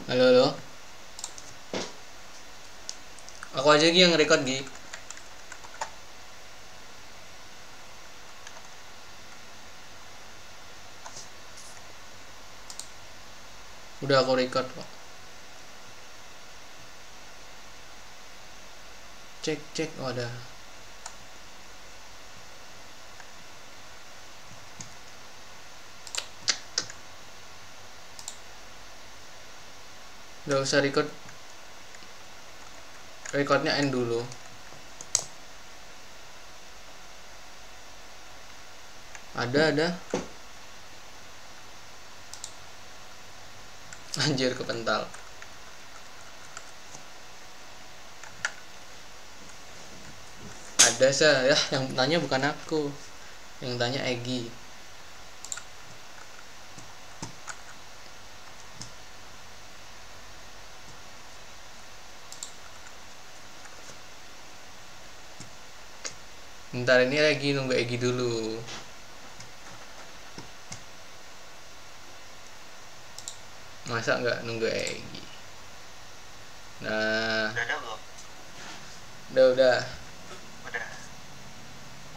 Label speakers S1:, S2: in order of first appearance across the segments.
S1: Halo, halo. Aku aja Gi yang record Gi. Udah aku record kok. Cek cek, oh ada. Udah usah record. Recordnya end dulu. Ada. Anjir kepental. Ada saya ya, yang tanya bukan aku. Yang tanya Egi. Bentar ini lagi nunggu Egi dulu. Masa nggak nunggu Egi? Nah,
S2: Udah ada belum?
S1: udah.
S2: Udah.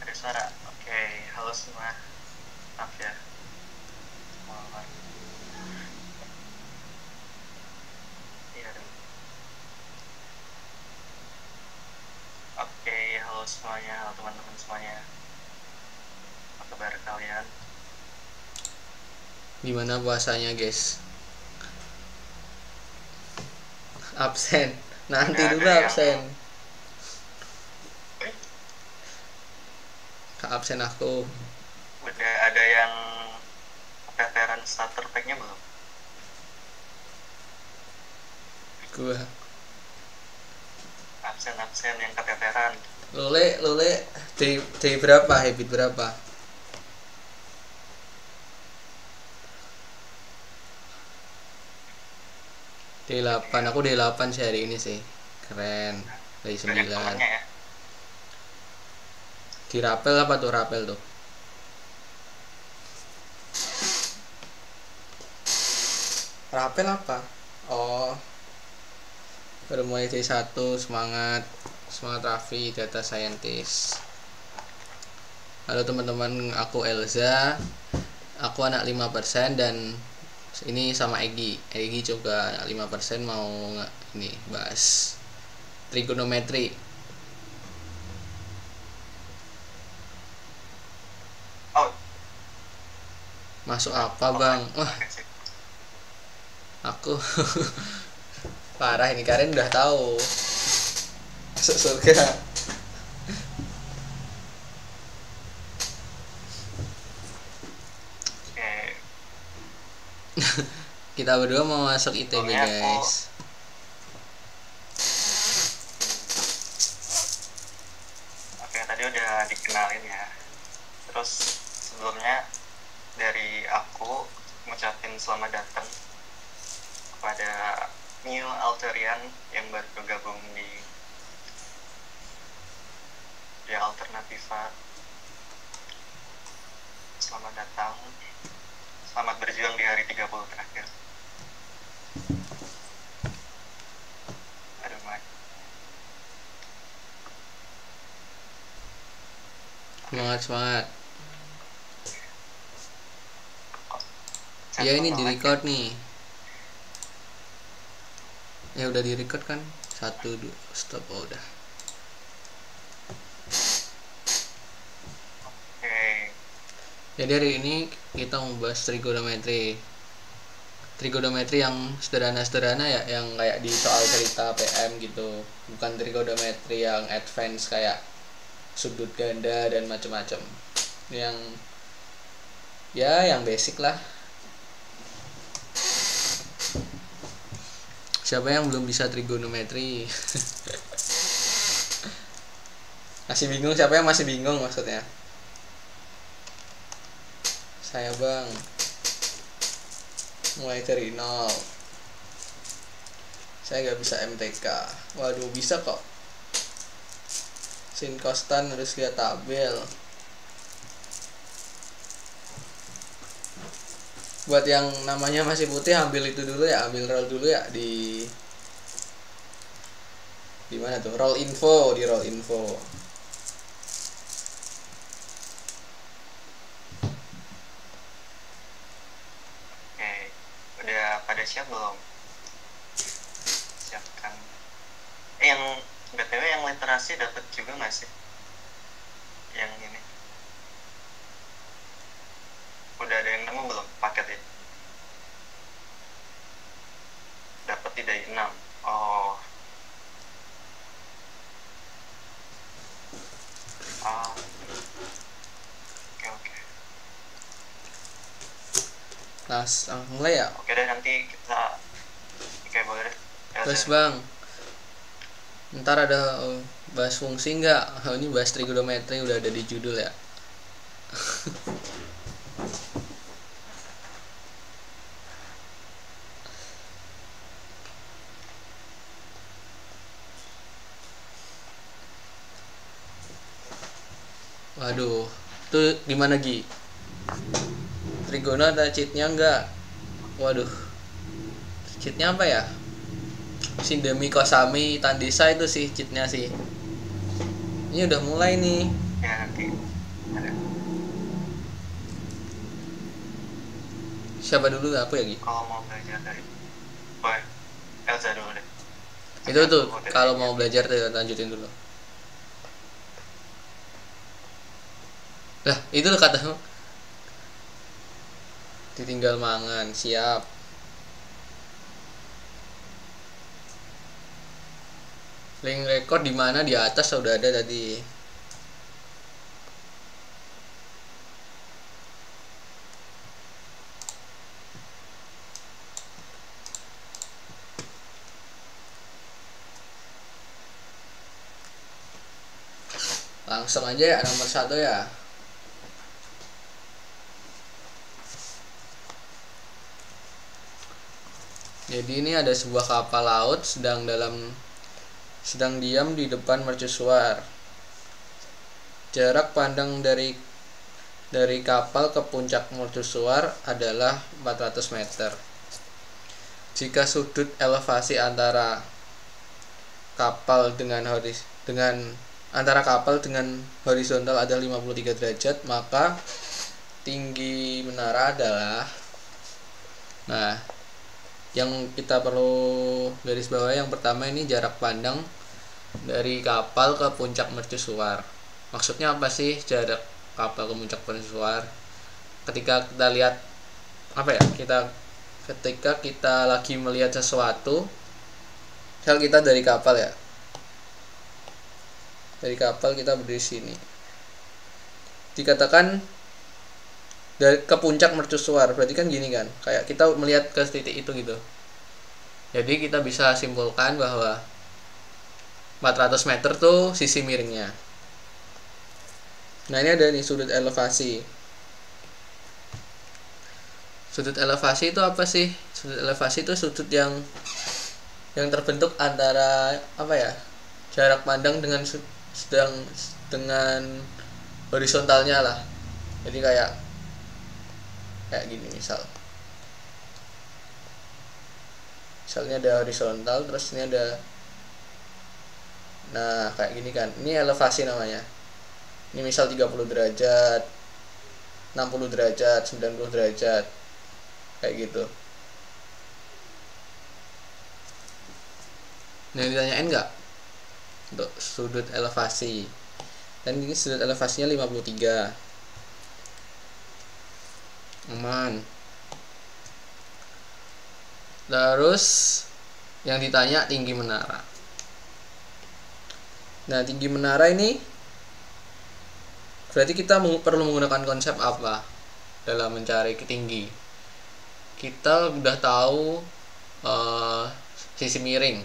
S2: Ada suara. Oke, halo semua. Maaf ya. Maaf. Iya dong. Oke, halo semuanya, halo teman-teman semuanya. Apa kabar kalian?
S1: Gimana puasanya guys? Absen. Nanti
S2: Udah
S1: dulu
S2: ada
S1: absen.
S2: yang
S1: Absen aku.
S2: udah ada yang keteteran starter pack-nya belum?
S1: Gua.
S2: Absen yang keteteran.
S1: Lule D berapa? Habit berapa? D8, aku D8 sih hari ini sih. Keren. Dari
S2: Banyak
S1: 9.
S2: temennya ya.
S1: Di rapel apa tuh rapel tuh? Rapel apa? Oh, baru mulai D1, semangat. Semangat Raffi, data scientist. Halo teman-teman, aku Elza. Aku anak 5% dan ini sama Egi. Egi juga anak 5% mau ini bahas trigonometri.
S2: Oh,
S1: Masuk apa bang? Wah,
S2: oke sih.
S1: aku parah ini, Karen udah tahu masuk surga.
S2: Oke,
S1: Kita berdua mau masuk ITB
S2: sebelumnya aku
S1: guys.
S2: Oke, tadi udah dikenalin ya. Terus sebelumnya dari aku ngucapin selamat datang kepada new Alterian yang baru bergabung di Alternativa. Selamat datang. Selamat berjuang di hari 30 terakhir. Aduh, Mak.
S1: Semangat. Ya ini di record nih. Ya udah di record kan. 1 2 stop. Oh, udah.
S2: Oke,
S1: Jadi hari ini kita mau bahas trigonometri. Trigonometri yang sederhana-sederhana ya, yang kayak di soal cerita PM gitu. Bukan trigonometri yang advance kayak sudut ganda dan macam-macam. Yang ya yang basic lah. Siapa yang belum bisa trigonometri? Masih bingung? Siapa yang masih bingung maksudnya? Saya bang, mulai dari nol. Saya nggak bisa MTK. Waduh, bisa kok. Sin kostan harus lihat tabel. Buat yang namanya masih putih, ambil itu dulu ya, ambil roll dulu ya di mana tuh, roll info, di roll info.
S2: Oke, udah pada siap belum? Siapkan. Yang BTW yang literasi dapat juga nggak sih? Yang ini. Udah ada yang nemu belum paket ini? Dapat di dari 6. Oh. Ah. Oke.
S1: Nah, mulai ya.
S2: Oke deh, nanti kita boleh deh.
S1: Terus bang, ntar ada bahas fungsi nggak? Ini bahas trigonometri, udah ada di judul ya. Waduh, tuh gimana Gi? Trigono ada cheatnya nggak? Waduh, cheatnya apa ya? Sindemi Kosami Tandisa itu sih cheatnya sih. Ini udah mulai nih.
S2: Ya nanti ada.
S1: Siapa dulu, aku ya Gi?
S2: Kalau mau belajar dari boleh Elza dulu deh.
S1: Itu tuh kalau mau belajar tuh lanjutin dulu. Lah itu loh kata ditinggal mangan, siap. Link record di mana? Di atas sudah ada tadi. Langsung aja ya, nomor 1 ya. Jadi ini ada sebuah kapal laut sedang diam di depan mercusuar. Jarak pandang dari kapal ke puncak mercusuar adalah 400 meter. Jika sudut elevasi antara kapal dengan horizontal adalah 53 derajat, maka tinggi menara adalah, nah yang kita perlu garis bawah yang pertama ini jarak pandang dari kapal ke puncak mercusuar. Maksudnya apa sih jarak kapal ke puncak mercusuar? Ketika kita lihat ketika kita lagi melihat sesuatu, misal kita dari kapal ya, dari kapal kita berdiri sini, dikatakan dari ke puncak mercusuar, berarti kan gini kan, kayak kita melihat ke titik itu gitu. Jadi kita bisa simpulkan bahwa 400 meter tuh sisi miringnya. Nah ini ada nih sudut elevasi. Sudut elevasi itu apa sih? Sudut elevasi itu sudut yang terbentuk antara jarak pandang dengan horizontalnya lah. Jadi kayak gini misalnya ada horizontal, terus ini ada, nah kayak gini kan, ini elevasi namanya. Ini misal 30 derajat, 60 derajat, 90 derajat, kayak gitu. Nah ditanyain nggak untuk sudut elevasi? Dan ini sudut elevasinya 53, aman. Terus yang ditanya tinggi menara. Nah tinggi menara ini berarti kita perlu menggunakan konsep apa dalam mencari tinggi? Kita udah tahu sisi miring.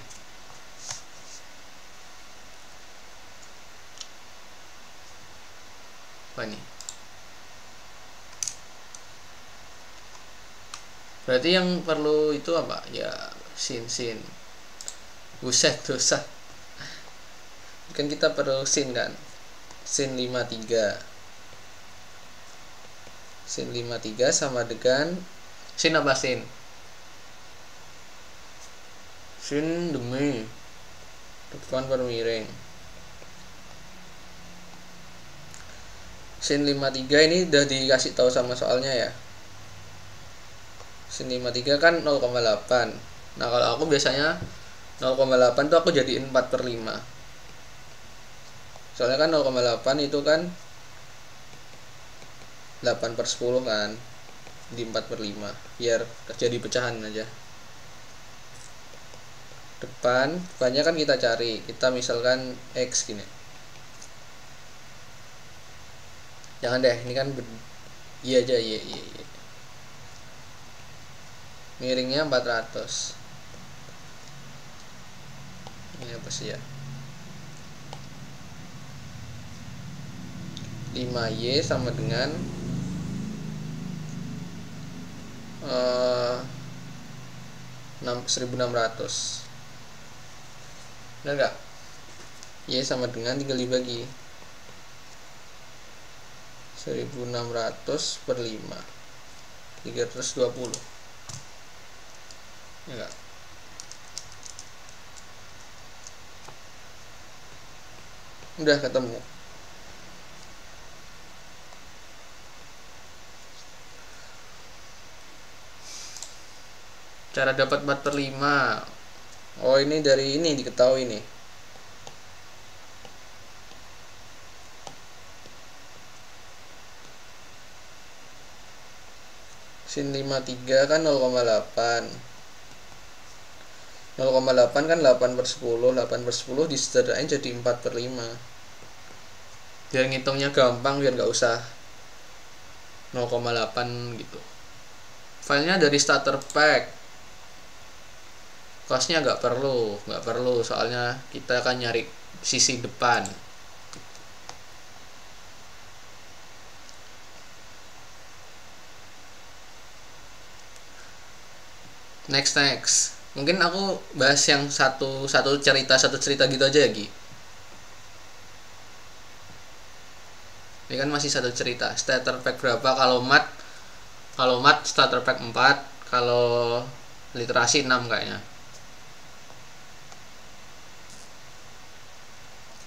S1: Apa nih? Berarti yang perlu itu apa? Ya sin. Buset, dosa. Kan kita perlu sin kan? Sin 53. Sin 53 sama dengan Sin apa sin? Sin demi depan per miring. Sin 53 ini udah dikasih tahu sama soalnya ya. Sin 53 kan 0,8. Nah kalau aku biasanya 0,8 tuh aku jadiin 4/5. Soalnya kan 0,8 itu kan 8/10 kan, di 4/5 biar jadi pecahan aja. Depannya kan kita cari, kita misalkan X gini. Jangan deh, ini kan iya aja, iya. Miringnya 400. Ini apa sih ya? 5Y sama dengan 1600. Benar nggak? Y sama dengan tinggal dibagi 1600 per 5, 320. Ya nggak? Udah ketemu. Cara dapat 4/5. Oh, ini dari ini diketahui nih. Sin 53 kan 0,8. 0,8 kan 8/10. 8/10 disederhanain jadi 4/5. Biar ngitungnya gampang, biar nggak usah 0,8 gitu. Filenya dari starter pack. Costnya nggak perlu, soalnya kita akan nyari sisi depan. Next. Mungkin aku bahas yang satu cerita gitu aja ya, Gi. Ini kan masih satu cerita. Starter pack berapa kalau mat starter pack 4, kalau literasi 6 kayaknya.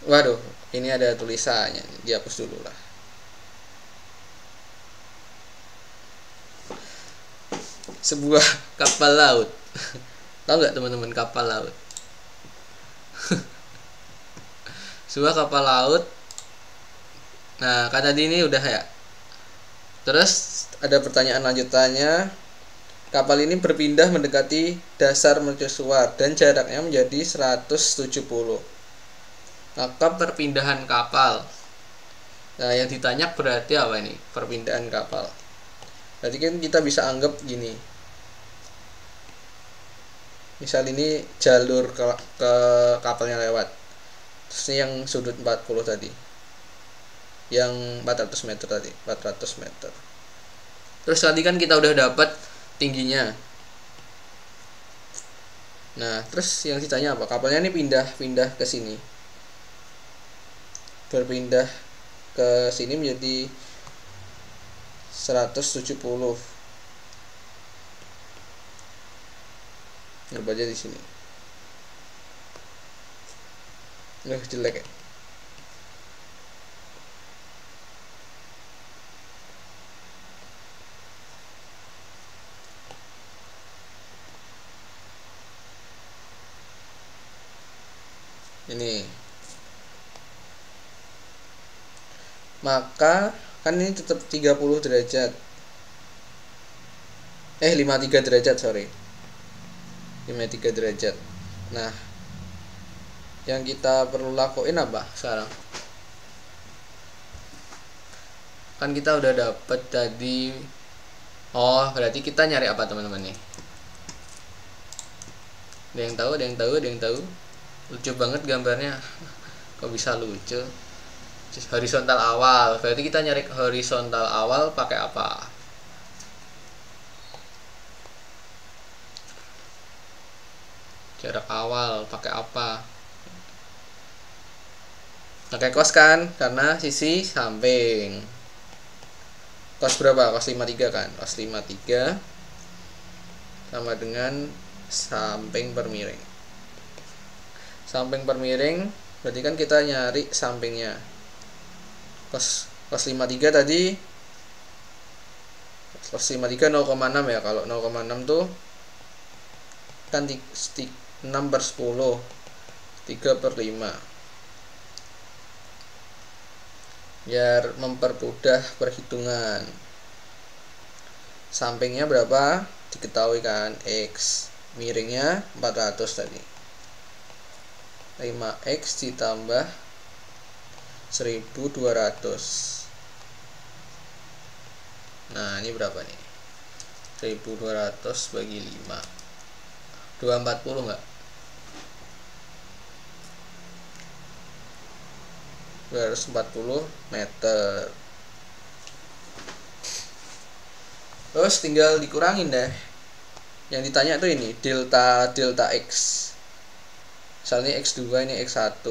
S1: Waduh, ini ada tulisannya, dihapus dulu lah. Sebuah kapal laut. Tahu nggak teman-teman kapal laut? Sebuah kapal laut. Nah, kan tadi ini udah ya. Terus ada pertanyaan lanjutannya. Kapal ini berpindah mendekati dasar mercusuar dan jaraknya menjadi 170. Maka perpindahan kapal. Nah, yang ditanya berarti apa ini? Perpindahan kapal. Berarti kan kita bisa anggap gini. Misal ini jalur ke kapalnya lewat. Terus ini yang sudut 40 tadi. Yang 400 meter tadi, 400 meter. Terus tadi kan kita udah dapat tingginya. Nah, terus yang ditanya apa? Kapalnya ini pindah ke sini. Berpindah ke sini menjadi 170. Baca di sini. Jelek ya. Ini. Maka kan ini tetap 30 derajat. 53 derajat, sorry. 53 derajat. Nah, yang kita perlu lakuin apa sekarang? Kan kita udah dapet tadi. Oh, berarti kita nyari apa teman-teman nih? Ada yang tahu? Lucu banget gambarnya. Kok bisa lucu? Horizontal awal. Berarti kita nyari horizontal awal pakai apa? Jarak awal pakai apa? Pakai cos kan, karena sisi samping. Cos berapa? Cos 53 kan? Cos 53 sama dengan samping per miring. Samping per miring berarti kan kita nyari sampingnya. Cos 53 tadi, cos 53 0,6 ya. Kalau 0,6 tuh kan 6 per 10, 3 per 5. Biar mempermudah perhitungan. Sampingnya berapa? Diketahui kan, X. Miringnya 400 tadi. 5X ditambah 1200. Nah, ini berapa nih? 1200 bagi 5. 240 enggak? 240 meter. Terus tinggal dikurangin deh. Yang ditanya tuh ini delta X. Misalnya X2, ini X1.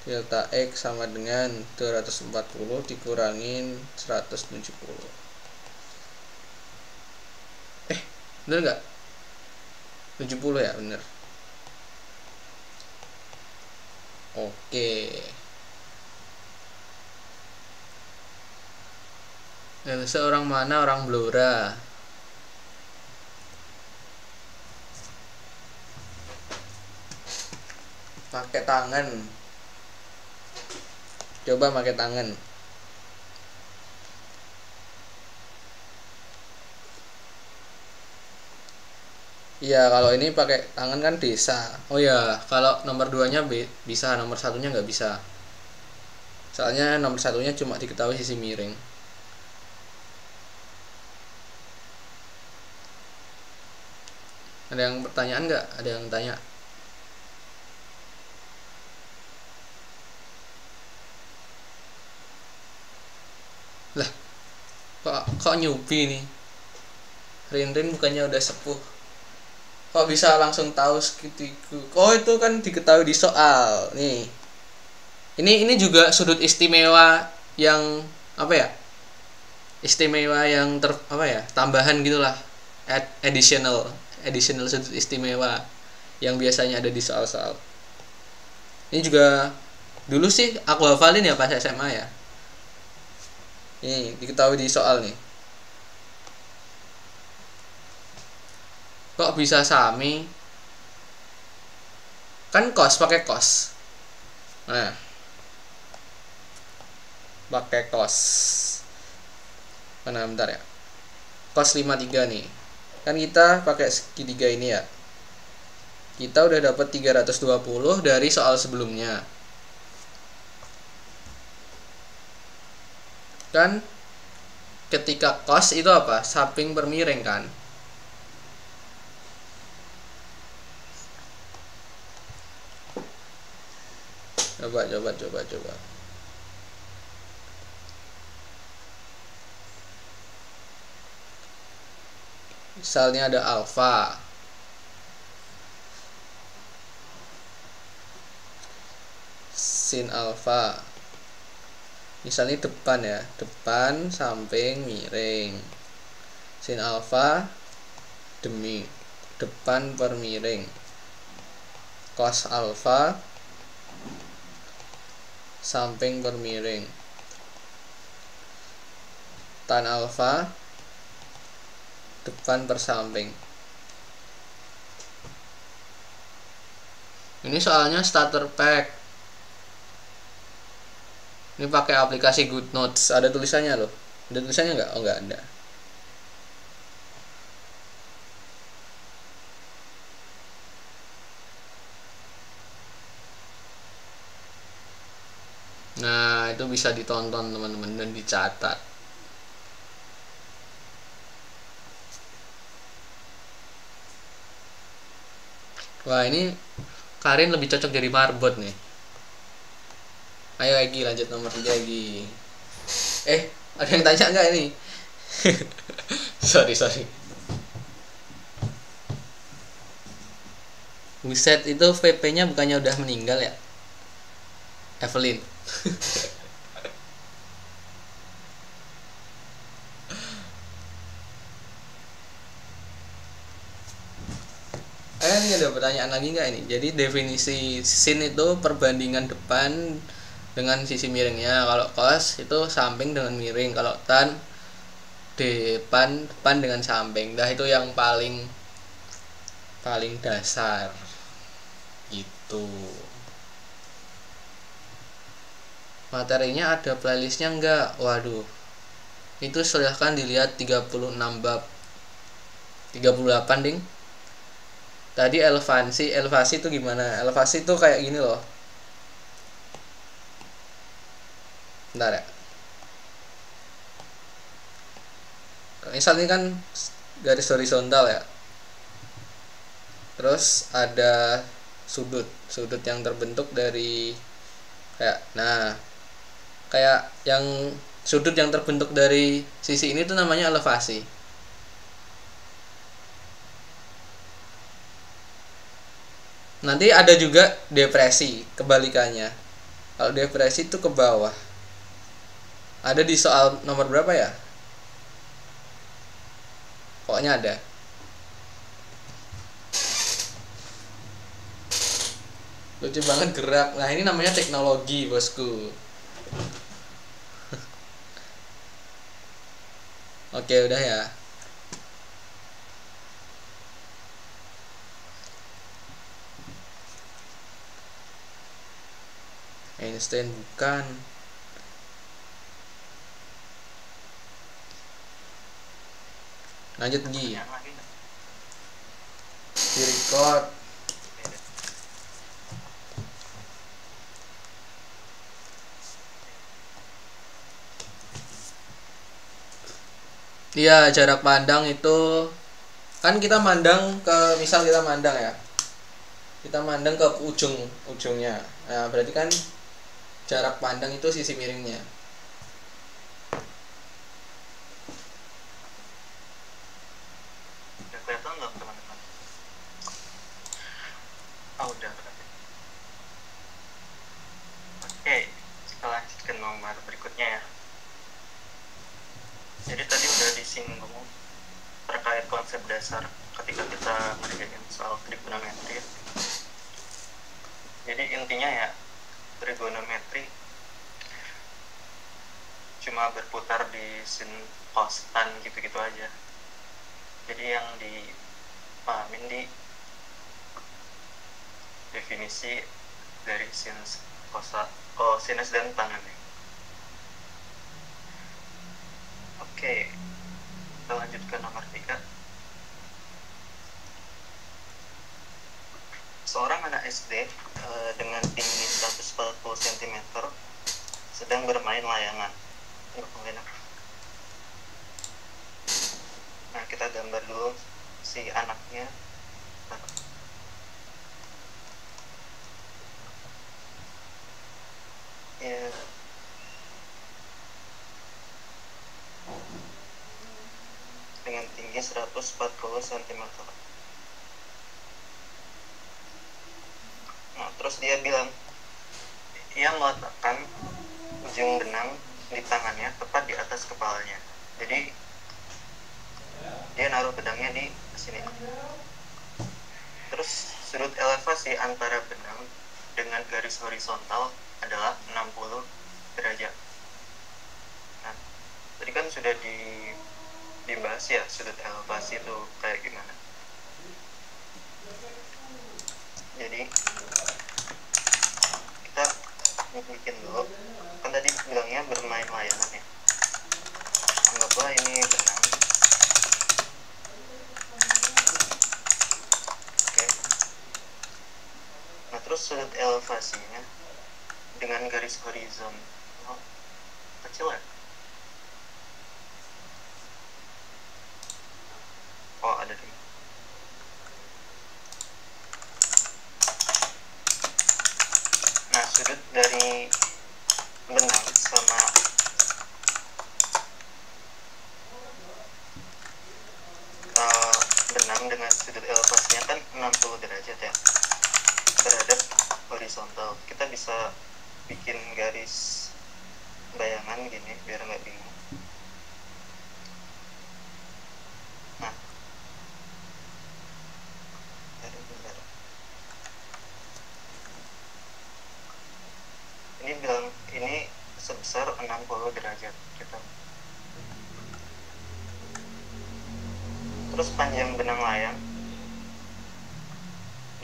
S1: Delta X sama dengan 240 dikurangin 170. Bener nggak? 70 ya, bener. Oke. Seorang mana orang Blora? Pakai tangan. Coba pakai tangan. Iya, kalau ini pakai tangan kan bisa. Oh ya, kalau nomor 2-nya bisa, nomor 1-nya nggak bisa. Soalnya nomor 1-nya cuma diketahui sisi miring. Ada yang pertanyaan nggak? Ada yang tanya? Lah, kok nyubi nih? Rin bukannya udah sepuh, kok bisa langsung tahu segitiga? Oh, itu kan diketahui di soal nih. Ini juga sudut istimewa yang apa ya? Istimewa yang tambahan gitulah. Additional sudut istimewa yang biasanya ada di soal-soal. Ini juga dulu sih aku hafalin ya pas SMA ya. Ini diketahui di soal nih. Kok bisa sami? Kan cos, pakai cos. Nah, pakai cos. Mana bentar ya. Cos 53 nih. Kan kita pakai segitiga ini ya. Kita udah dapat 320 dari soal sebelumnya. Kan ketika cos itu apa? Samping per miring kan? Coba. Misalnya ada alfa. Sin alfa. Misalnya depan ya, depan samping miring. Sin alfa demi depan per miring. Cos alfa samping per miring. Tan alfa depan per samping. Ini soalnya starter pack. Ini pakai aplikasi GoodNotes. Ada tulisannya loh. Ada tulisannya nggak? Oh, nggak ada. Nah, itu bisa ditonton teman-teman dan dicatat. Wah, ini Karin lebih cocok jadi marbot nih. Ayo lagi lanjut nomor 3 lagi. Ada yang tanya nggak ini? sorry. Buset, itu VP-nya bukannya udah meninggal ya? Evelyn. ini ada pertanyaan lagi nggak ini? Jadi definisi sin itu perbandingan depan dengan sisi miringnya. Kalau cos itu samping dengan miring. Kalau tan depan dengan samping. Nah itu yang paling dasar gitu. Materinya ada playlistnya enggak? Waduh, itu silahkan dilihat 36 bab 38 ding. Tadi elevasi itu gimana? Elevasi itu kayak gini loh. Bentar ya. Misal ini kan garis horizontal ya. Terus ada sudut yang terbentuk dari kayak yang sudut yang terbentuk dari sisi ini tuh namanya elevasi. Nanti ada juga depresi, kebalikannya. Kalau depresi itu ke bawah. Ada di soal nomor berapa ya? Pokoknya ada. Lucu banget gerak. Nah ini namanya teknologi bosku. Oke udah ya. Einstein bukan. Lanjut Gi. Di record. Iya, jarak pandang itu kan kita mandang ke, misal kita mandang ya. Kita mandang ke ujungnya. Nah, berarti kan jarak pandang itu sisi miringnya.
S2: Udah kelihatan belum teman-teman? Oh udah berarti. Oke, kita lanjut ke nomor berikutnya ya. Jadi tadi udah disinggung terkait konsep dasar ketika kita mengerjakan soal trigonometri. Jadi intinya ya, trigonometri cuma berputar di sin, cos, tan gitu-gitu aja. Jadi yang dipahamin di definisi dari sinus, cosinus dan tan ini. Oke, kita lanjut ke nomor 3. Seorang anak SD dengan tinggi 140 cm sedang bermain layangan. Nah, kita gambar dulu si anaknya. Ya. Dengan tinggi 140 cm. Nah, terus dia bilang, ia meletakkan ujung benang di tangannya tepat di atas kepalanya. Jadi dia naruh benangnya di sini. Terus sudut elevasi antara benang dengan garis horizontal adalah 60 derajat. Nah, tadi kan sudah dibahas ya sudut elevasi itu kayak gimana. Jadi kita bikin dulu, kan tadi bilangnya bermain layangan ya. Anggaplah ini benang. Oke. Nah, terus sudut elevasinya dengan garis horizon kecil ya. Oh, ada di. Nah, sudut dari benang sama benang dengan sudut elevasinya kan 60 derajat ya terhadap horizontal. Kita bisa bikin garis bayangan gini biar nggak bingung. Nah, bentar. ini bilang ini sebesar 60 derajat gitu. Terus panjang benang layang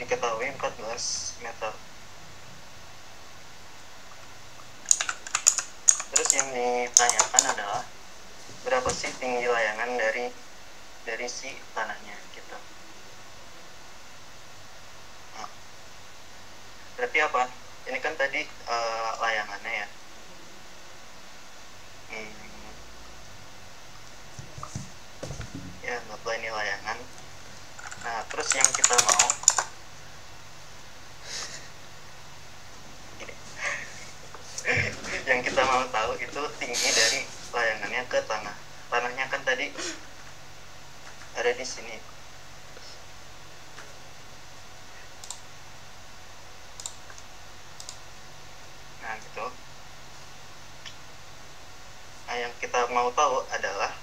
S2: diketahui 14 meter. Terus yang ditanyakan adalah berapa sih tinggi layangan dari si tanahnya gitu. Nah, berarti apa? Ini kan tadi layangannya ya. Ya, anggaplah ini layangan. Nah, terus yang kita mau yang kita mau tahu itu tinggi dari layangannya ke tanah. Tanahnya kan tadi ada di sini. Nah, gitu. Nah, yang kita mau tahu adalah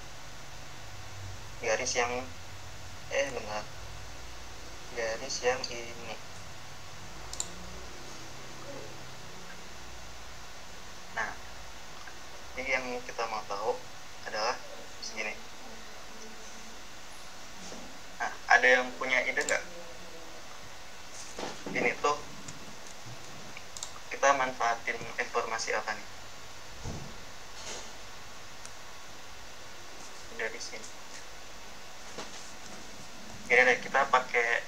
S2: garis yang benar. Garis yang ini. Nah, jadi yang kita mau tahu adalah segini. Nah, ada yang punya ide nggak? Ini tuh kita manfaatin informasi apa nih? Dari sini. Gini deh, kita pakai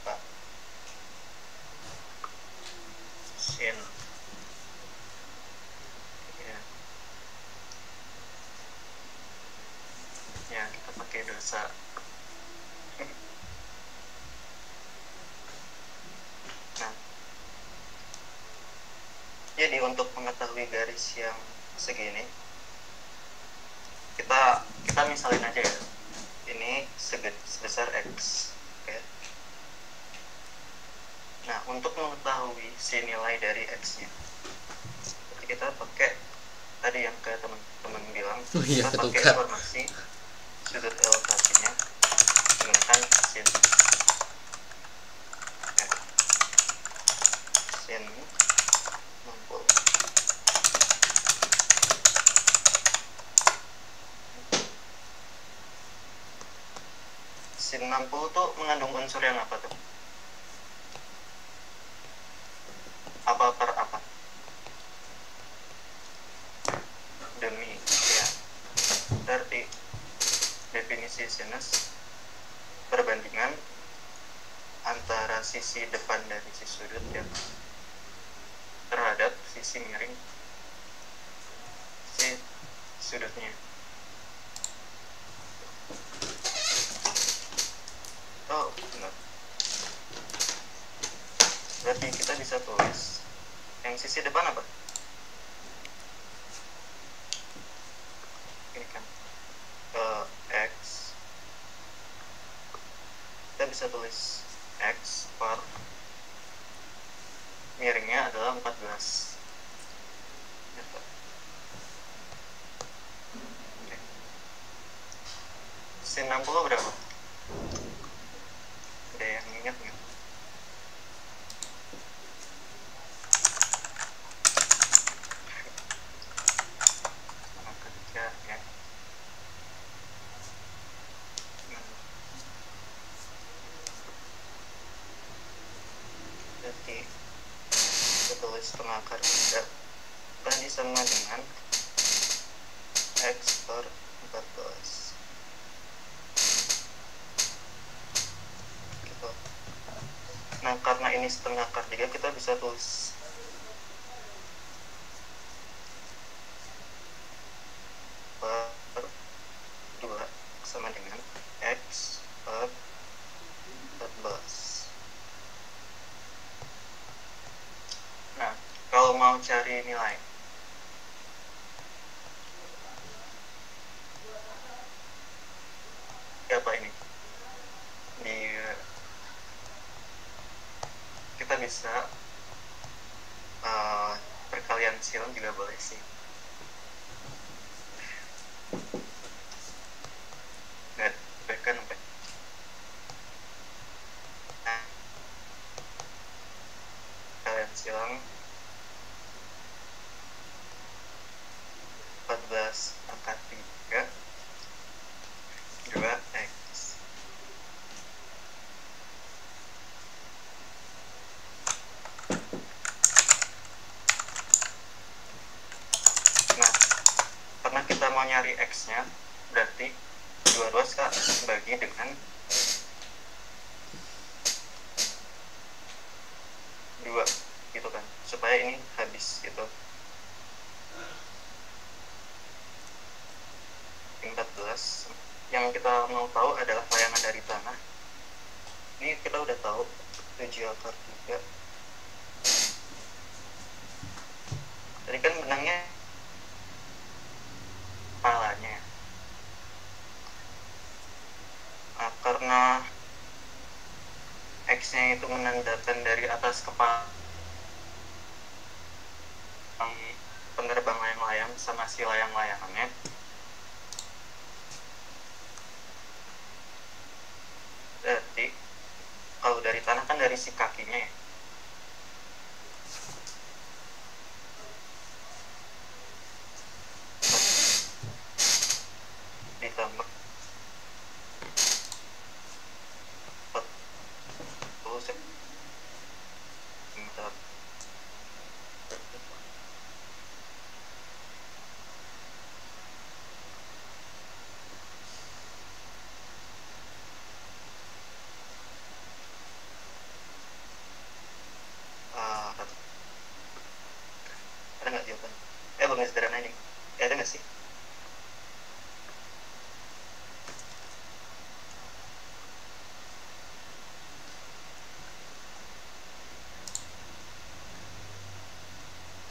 S2: apa? Sin. Ya, kita pakai dosa. Nah, jadi untuk mengetahui garis yang segini, kita misalin aja ya, ini sebesar X. Oke. Nah, untuk mengetahui si nilai dari X nya, jadi kita pakai tadi yang ke teman-teman bilang,
S1: iya,
S2: kita pakai informasi sudut elevasinya menggunakan sin. Sin 60. Sin 60 tuh mengandung unsur yang apa tuh? Apa per apa? Demi, ya. Berarti definisi sinus perbandingan antara sisi depan dari si sudut ya terhadap sisi miring si sudutnya. Oh, benar. Berarti kita bisa tulis yang sisi depan apa? Ini kan X. Kita bisa tulis X per miringnya adalah 14 meter. Oke. Sin 60 berapa? Ada yang ingat nggak? Sama kerja ya. Berarti kita tulis setengah akar 3 tadi sama dengan X per 14 gitu. Nah, karena ini setengah akar 3, kita bisa tulis per 2 sama dengan X per 14. Nah, kalau mau cari nilai apa ini kita bisa perkalian sin juga boleh sih. Nggak bahkan sampai kalian silang 14 pangkat 3 2x. Nah, karena kita mau nyari x nya, berarti 22 kita bagi dengan 2 gitu kan, supaya ini habis gitu. 14. Yang kita mau tahu adalah layangan dari tanah. Ini kita udah tahu 7/3. Tadi kan benangnya kepalanya. Nah, karena X-nya itu menandakan dari atas kepala penerbang layang-layang sama si layang-layangannya. Berarti kalau dari tanah kan dari si kakinya ya. Ditambah 40 cm. Ada nggak jawaban? Belum sederhana ini. Ada nggak sih?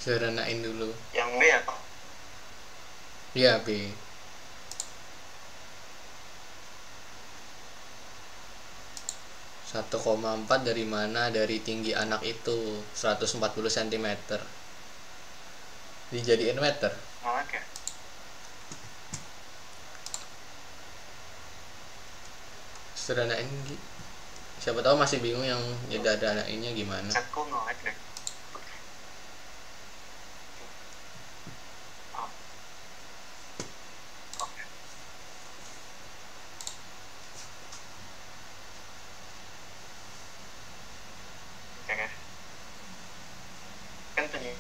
S1: Sederhanain dulu.
S2: Yang B apa?
S1: Iya, B. 1,4 dari mana? Dari tinggi anak itu 140 cm. Dijadiin meter.
S2: Oh, oke.
S1: Sederhanain. Siapa tahu masih bingung yang sederhanainnya gimana.
S2: Chatku nge-lag deh. Oh. Oke. Oke. Kan tujuh.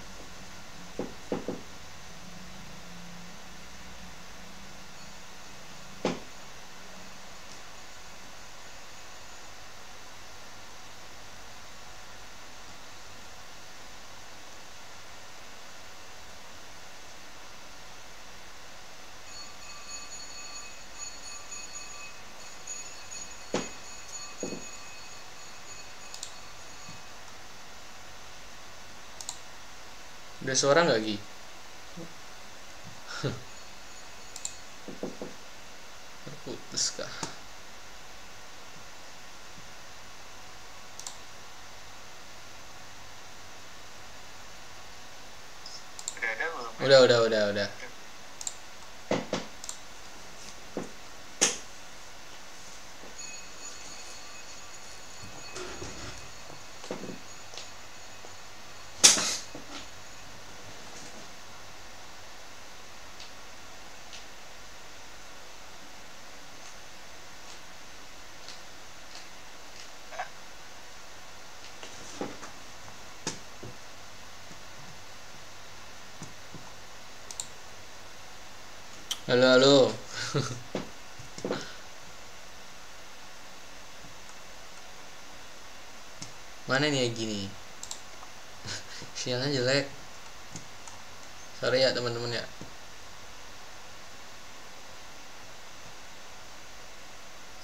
S1: Udah suara nggak, Gi? Terputus kah?
S2: Udah belum?
S1: Udah. Halo. Mana nih ya gini? Sinyalnya jelek. Sorry ya teman-teman ya.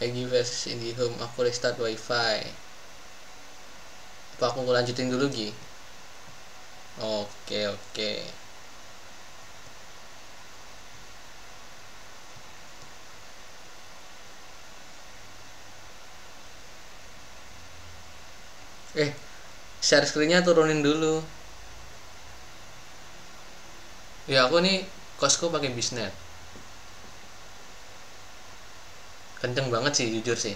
S1: Lagi versus IndiHome, aku restart wifi. Apa aku lanjutin dulu, Gi? Oke. Share screen-nya turunin dulu. Ya aku nih kosku pakai bisnet. Kenceng banget sih jujur sih.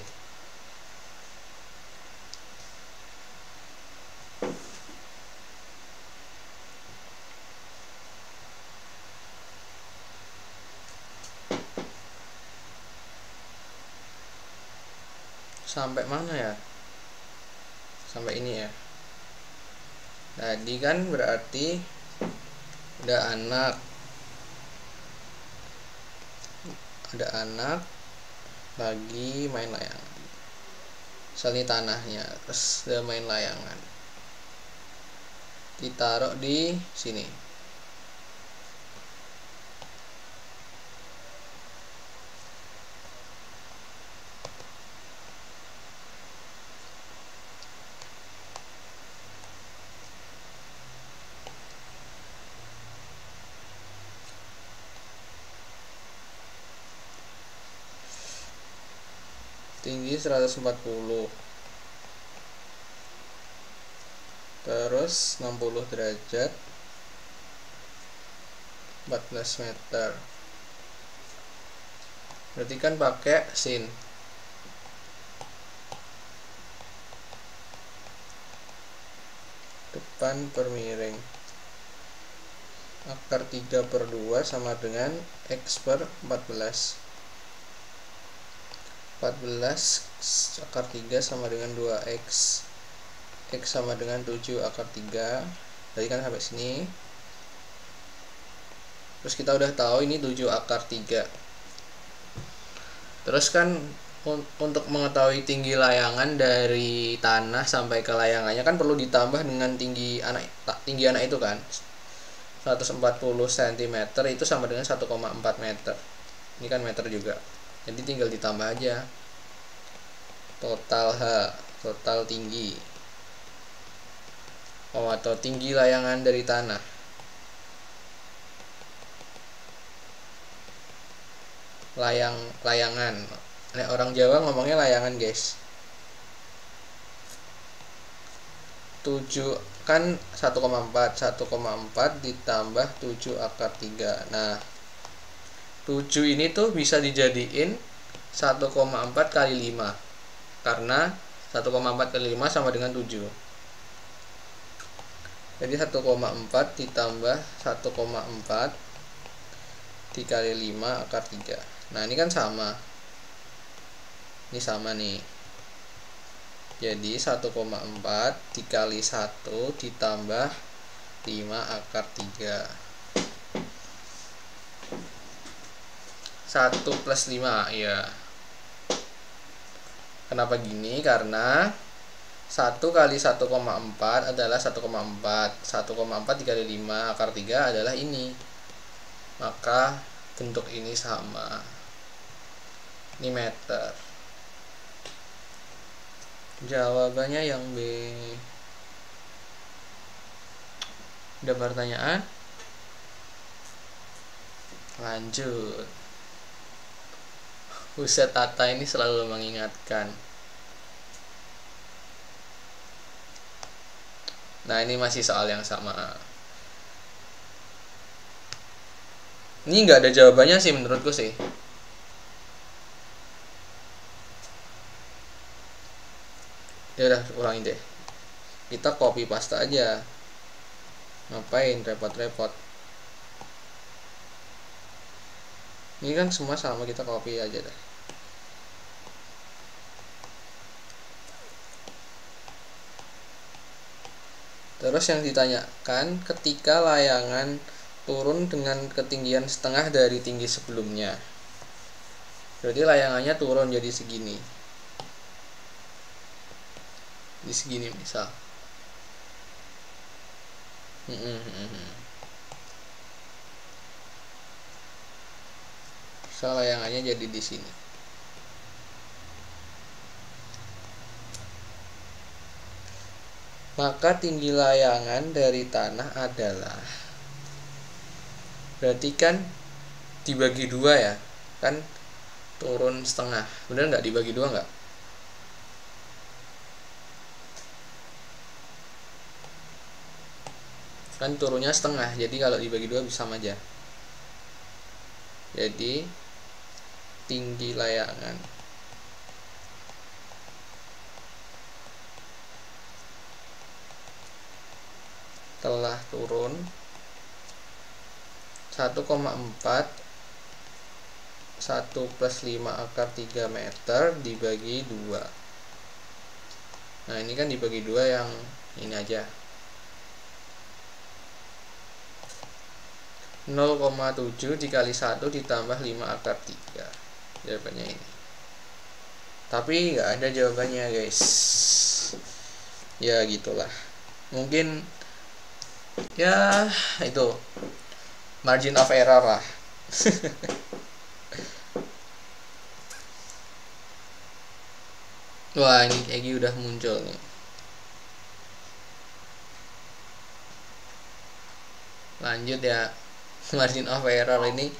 S1: sampai mana ya, sampai ini ya. Tadi kan berarti ada anak lagi main layangan, misalnya tanahnya, terus dia main layangan, ditaruh di sini. Tinggi 140, terus 60 derajat, 14 meter. Berarti kan pakai sin. Depan per miring. Akar 3/2 sama dengan X per 14. 14 akar 3 sama dengan 2X. X sama dengan 7 akar 3. Tadi kan sampai sini. Terus kita udah tahu ini 7 akar 3. Terus kan untuk mengetahui tinggi layangan dari tanah sampai ke layangannya kan perlu ditambah dengan tinggi anak itu kan. 140 cm itu sama dengan 1,4 meter. Ini kan meter juga. Jadi tinggal ditambah aja. Total tinggi. Atau tinggi layangan dari tanah. Layangan. Nah, orang Jawa ngomongnya layangan, guys. 7 kan 1,4 ditambah 7 akar 3. Nah, 7 ini tuh bisa dijadiin 1,4 kali 5. Karena 1,4 kali 5 sama dengan 7. Jadi 1,4 ditambah 1,4 dikali 5 akar 3. Nah, ini kan sama. Ini sama nih. Jadi 1,4 dikali 1 ditambah 5 akar 3. 1 plus 5 ya. Kenapa gini? Karena 1 kali 1,4 adalah 1,4. 1,4 dikali 5 akar 3 adalah ini. Maka bentuk ini sama. Ini meter. Jawabannya yang B. Ada pertanyaan? Lanjut. Ustadz Tata ini selalu mengingatkan. Nah, ini masih soal yang sama. Ini nggak ada jawabannya sih menurutku sih. Ya udah, ulangin deh. Kita copy paste aja. Ngapain repot-repot? Ini kan semua sama, kita copy aja deh. Terus yang ditanyakan, ketika layangan turun dengan ketinggian setengah dari tinggi sebelumnya. Berarti layangannya turun jadi segini. Di segini misal. Misal layangannya jadi di sini. Maka tinggi layangan dari tanah adalah, berarti kan dibagi 2 ya, kan turun setengah. Bener nggak dibagi 2 nggak? Kan turunnya setengah, jadi kalau dibagi 2 bisa sama aja. Jadi tinggi layangan telah turun 1,4 1 plus 5 akar 3 meter dibagi 2. Nah ini kan dibagi 2 yang ini aja, 0,7 dikali 1 ditambah 5 akar 3. Jawabannya ini. Tapi nggak ada jawabannya guys. Ya gitulah. Mungkin ya itu margin of error lah. Wah ini Egi udah muncul nih. Lanjut ya. Margin of error ini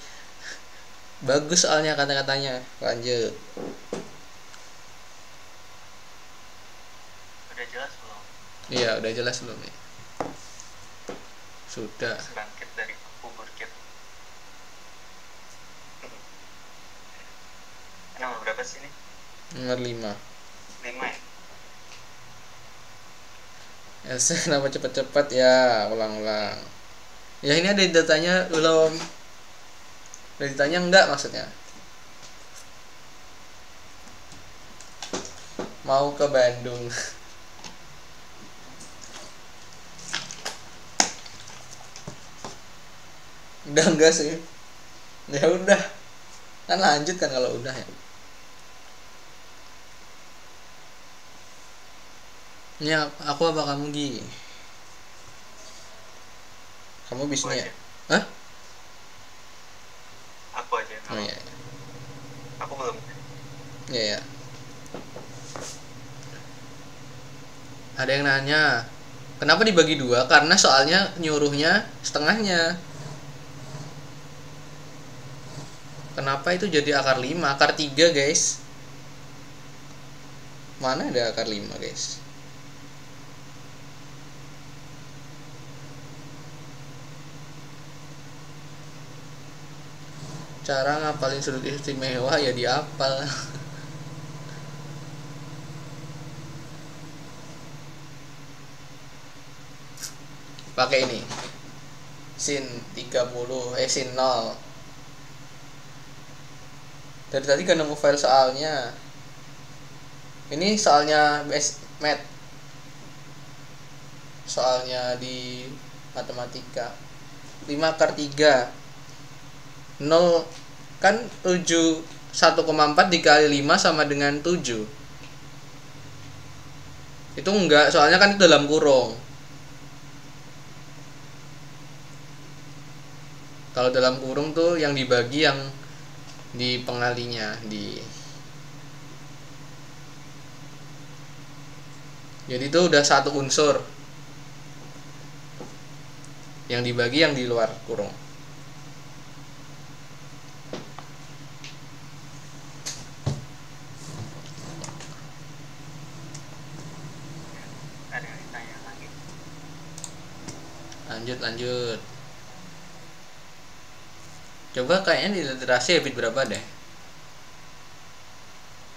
S1: bagus soalnya kata-katanya. Lanjut.
S2: Udah jelas belum?
S1: Iya udah jelas belum nih? Sudah.
S2: Bangkit dari kubur kita. Nomor berapa sih ini?
S1: Nomor 5.
S2: 5 ya?
S1: Elsa kenapa cepat-cepat ya? Ulang-ulang. Ya ini ada datanya belum. Udah ditanya enggak maksudnya? Mau ke Bandung. Udah enggak sih? Ya udah. Kan lanjut kan kalau udah ya. Ini aku apa kamu Gi? Kamu bisnya ya? Hah?
S2: Aku aja.
S1: Oh iya.
S2: Aku belum.
S1: Iya ya. Ada yang nanya, kenapa dibagi 2? Karena soalnya nyuruhnya setengahnya. Kenapa itu jadi akar 5? Akar 3 guys. Mana ada akar 5 guys? Cara ngapalin sudut istimewa ya dihafal. Pakai ini. Sin 30 sin 0. Dari tadi gak nemu file soalnya. Ini soalnya math. Soalnya di matematika. 5 akar 3. 0 kan 1,4 dikali 5 sama dengan 7. Itu enggak, soalnya kan itu dalam kurung. Kalau dalam kurung tuh yang dibagi yang di pengalinya di. Jadi itu udah satu unsur. Yang dibagi yang di luar kurung. Lanjut. Coba kayaknya di literasi habit berapa deh?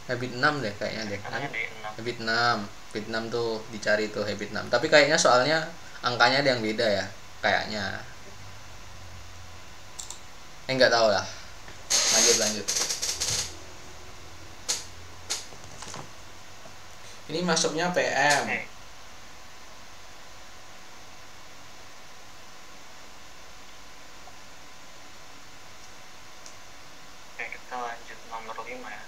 S1: Habit 6 deh kayaknya deh. Habit 6. Habit 6 tuh dicari tuh habit 6. Tapi kayaknya soalnya angkanya ada yang beda ya, kayaknya. Enggak tahu lah. Lanjut. Ini masuknya PM.
S2: Kita lanjut nomor 5 ya.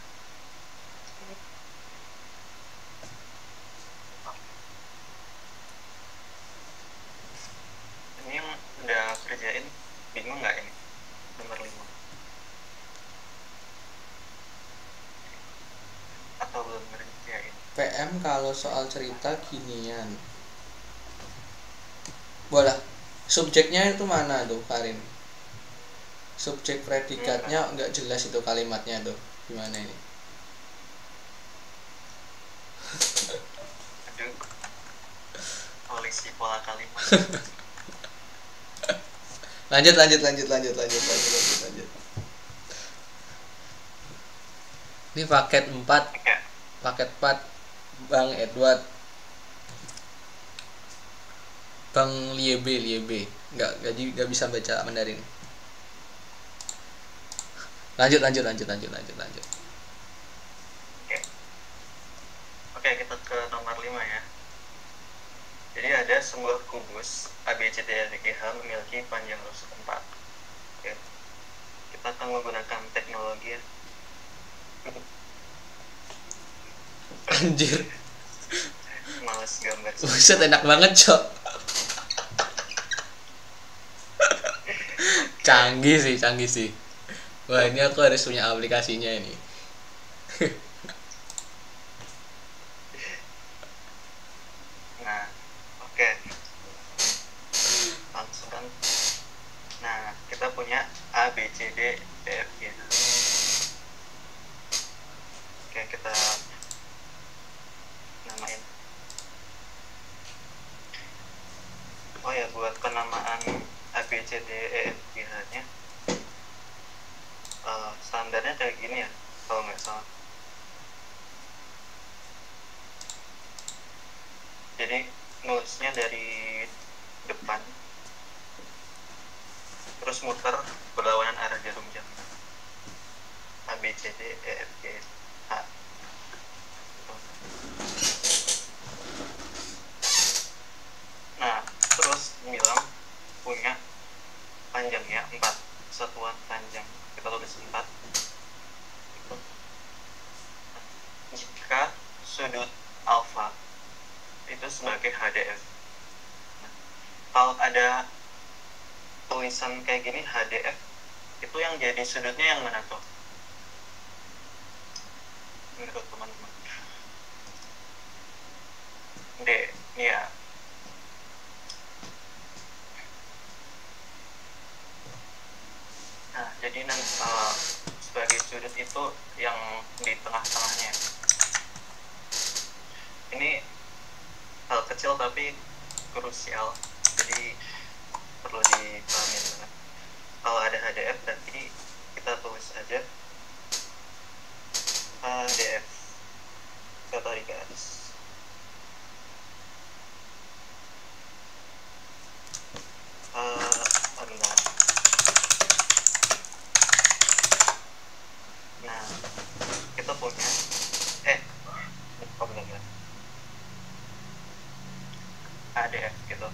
S2: Ini yang udah kerjain bingung nggak ini? Nomor 5 atau belum ngerjain?
S1: PM kalau soal cerita ginian. Bola. Subjeknya itu mana tuh Karin? Subjek predikatnya nggak jelas itu kalimatnya tuh. Gimana ini?
S2: Aduh. Koleksi pola kalimat.
S1: Lanjut. Ini paket 4. Paket 4 Bang Edward. Bang Liebe. Enggak bisa baca Mandarin. Lanjut.
S2: Oke, kita ke nomor 5 ya. Jadi ada sebuah kubus ABCDEFGH memiliki panjang lurus 4. Oke. Kita akan menggunakan teknologi ya.
S1: Anjir,
S2: Males gambar.
S1: buset enak banget cok. Canggih sih. Wah ini aku harus punya aplikasinya ini.
S2: Nah, oke. Langsung kan. Nah, kita punya A, B, C, D, E, F, G. Oke, kita namain. Oh ya, buat penamaan A, B, C, D, E, F, G nya standarnya kayak gini ya, kalau nggak salah. Jadi nulisnya dari depan, terus muter berlawanan arah jarum jam. A, B, C, D, E, F, G, H. Nah, terus bilang punya panjangnya 4, satuan panjang. Kita tulis 4. Jika sudut alfa itu sebagai HDF. Nah, kalau ada tulisan kayak gini HDF, itu yang jadi sudutnya yang mana tuh? Menurut teman-teman. D, ya. Nah, jadi sebagai sudut itu yang di tengah-tengahnya. Ini hal kecil tapi krusial, jadi perlu dipahami banget. Kalau ada HDF berarti kita tulis aja HDF, kita tarik garis. Bentar. Nah, kita punya benar ADF gitu.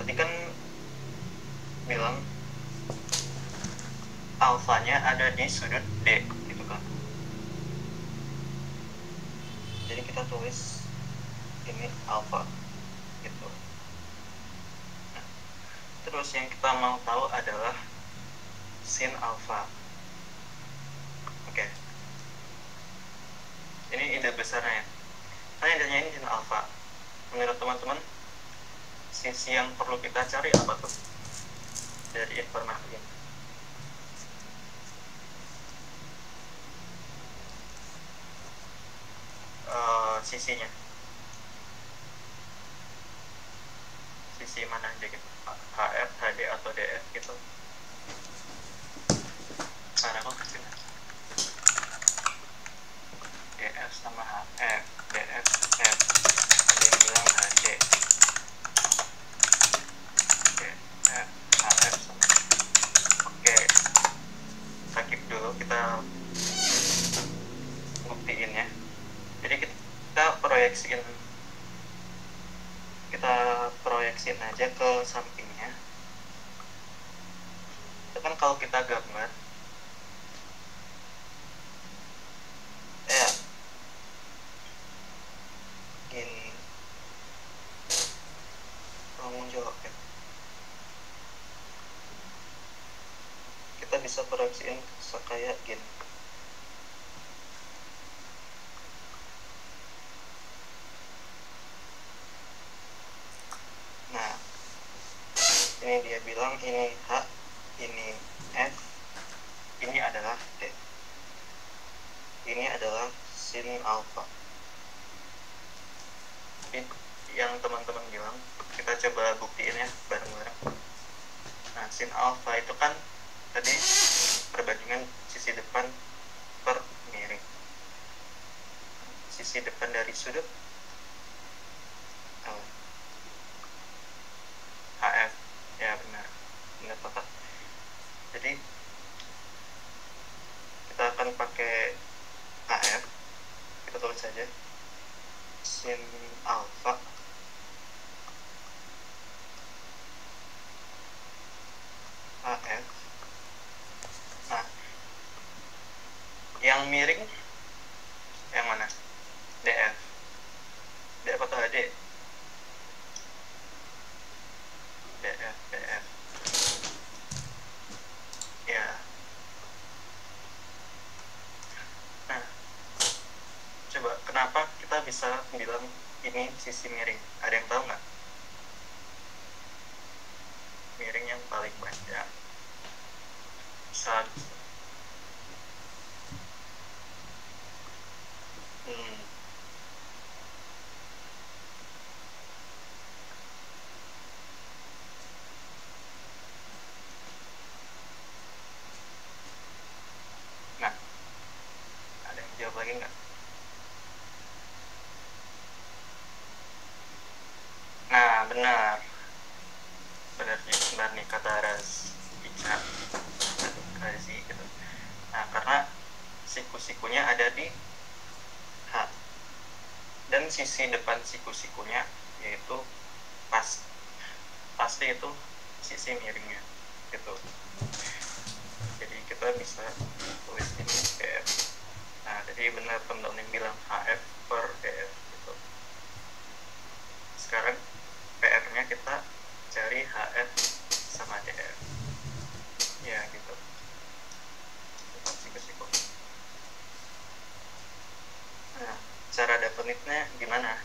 S2: Tadi kan bilang alfanya ada di sudut D gitu kan. Jadi kita tulis ini alfa gitu. Nah, terus yang kita mau tahu adalah sin alfa. Oke. Ini ide besarnya. Kan idenya ini sin alfa. Menurut teman-teman, sisi yang perlu kita cari apa tuh dari informasi ini? Sisinya, sisi mana aja gitu, HF, HD atau DF gitu. Cara kok kesini DF sama HF, DF, F, ada yang bilang HD, DF, HF sama. Oke, sakit dulu, kita buktiin ya. Jadi kita proyeksiin aja ke sampingnya. Itu kan kalau kita gambar gini, ngomong jawab ya, kita bisa proyeksiin kayak gini. Nah, ini dia bilang ini H, ini F, ini adalah D, ini adalah sin alpha. Yang teman-teman bilang, kita coba buktiin ya bareng-bareng. Nah, sin alpha itu kan tadi perbandingan sisi depan per miring. Sisi depan dari sudut HF, ya benar Pak. Jadi kita akan pakai HF, kita tulis sin alfa AF. Nah, yang miring yang mana? DF. DF atau AD? DF. Ya. Nah, coba kenapa kita bisa bilang ini sisi miring? Ada yang tahu nggak? Miring yang paling banyak. Saat Nah, ada yang jawab lagi nggak? Nah, benar nih kata Raz Ica Razi gitu. Nah, karena siku-sikunya ada di H dan sisi depan siku-sikunya yaitu pasti itu sisi miringnya gitu. Jadi kita bisa tulis ini PF. Nah, jadi benar teman-teman yang bilang HF per DF gitu. Sekarang PR-nya kita cari HF sama DF ya gitu. Siku-siku. Nah, cara definitnya gimana?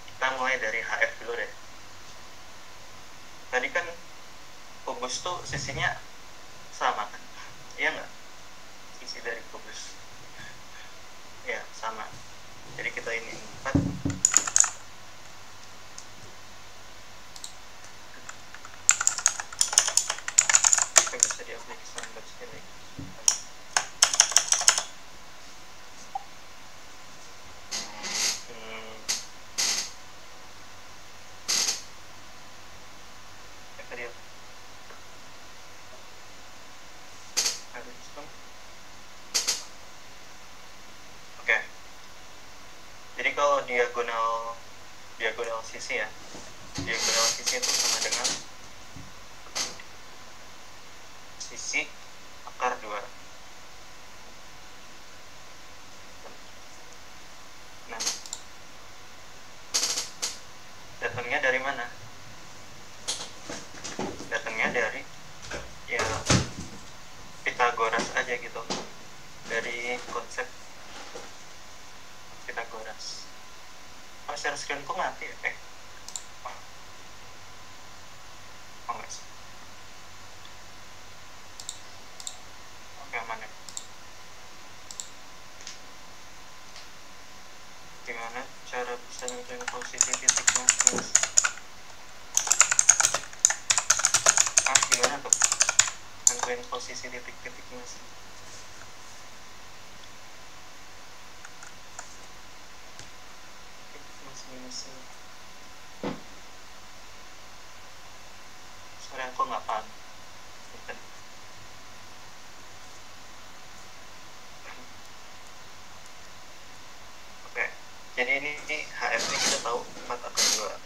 S2: Kita mulai dari HF dulu deh. Tadi kan kubus tuh sisinya sama kan? Iya nggak? Sisi dari kubus ya sama. Jadi kita ini 4. Kita bisa diaplikasikan buat sini. Oke. Jadi kalau diagonal sisi ya. Diagonal sisi itu sama dengan sisi akar 2. Nah, datangnya dari mana? Datangnya dari ya Pitagoras aja gitu. Dari konsep Pitagoras. Oh, share screen kok mati ya? Oh enggak sih. Oke, aman ya. Gimana cara bisa nentuin posisi titik mas? Gimana tuh nentuin posisi titik-titik mas? Sorry, aku nggak paham. Oke, jadi ini HF ini kita tahu 4/2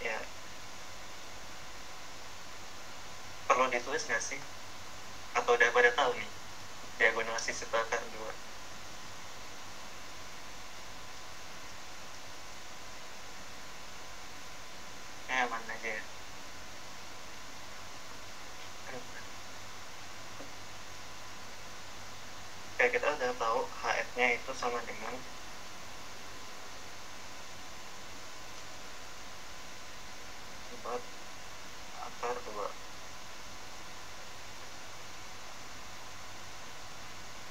S2: ya. Perlu ditulis nggak sih? Atau udah pada tahu nih diagonal sisi 4/2? Aman aja ya. Oke, kita udah tahu HF-nya itu sama dengan 4/2.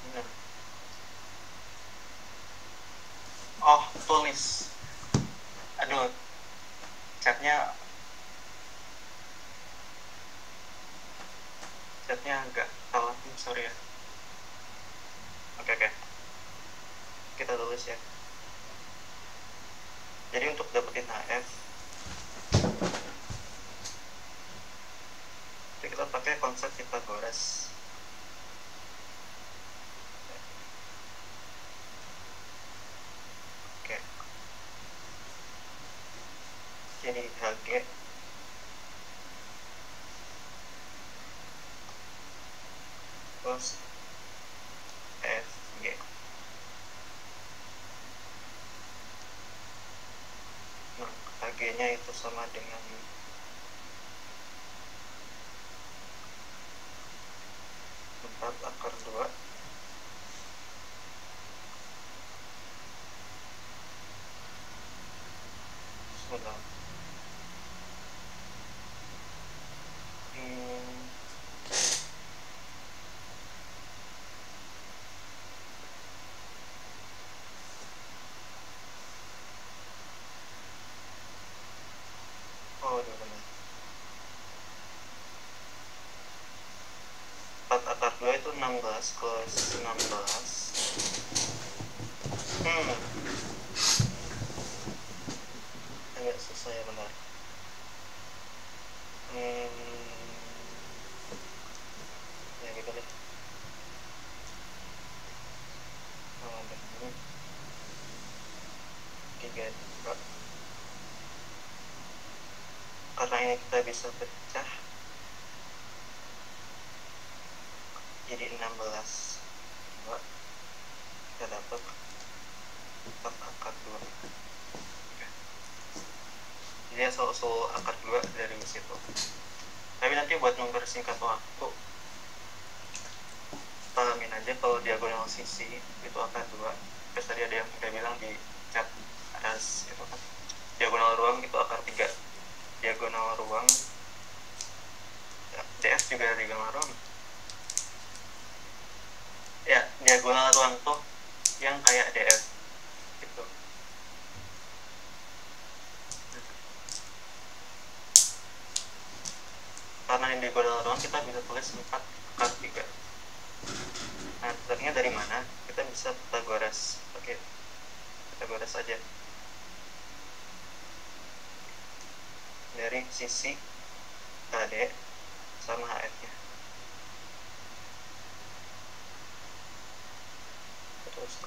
S2: Benar. Oh, tulis. Aduh, catnya agak salah, sorry ya. Oke. Kita tulis ya. Jadi untuk dapetin HF, kita pakai konsep Pitagoras. Oke. jadi HG plus FG. Nah, HG nya itu sama dengan 4 akar 2 9. Oh, udah benar. 4 akar 2 itu 16 plus 16. Agak susah ya, benar. Ya gitu deh. Ada 3 2. Karena ini kita bisa pecah jadi 16 2, kita dapat 4 akar 2. Jadi asal-usul akar 2 dari situ. Tapi nanti buat mempersingkat waktu, pahamin aja kalau diagonal sisi itu akar 2. Terus tadi ada yang kita bilang di chat atas itu kan, diagonal ruang itu akar 3. Diagonal ruang ya, DF juga diagonal ruang ya, diagonal ruang tuh yang kayak DF gitu. Karena yang diagonal ruang kita bisa tulis 4 akar 3. Nah, letaknya dari mana? Kita bisa Pythagoras. Oke, Pythagoras aja. Dari sisi KD sama HF-nya. Terus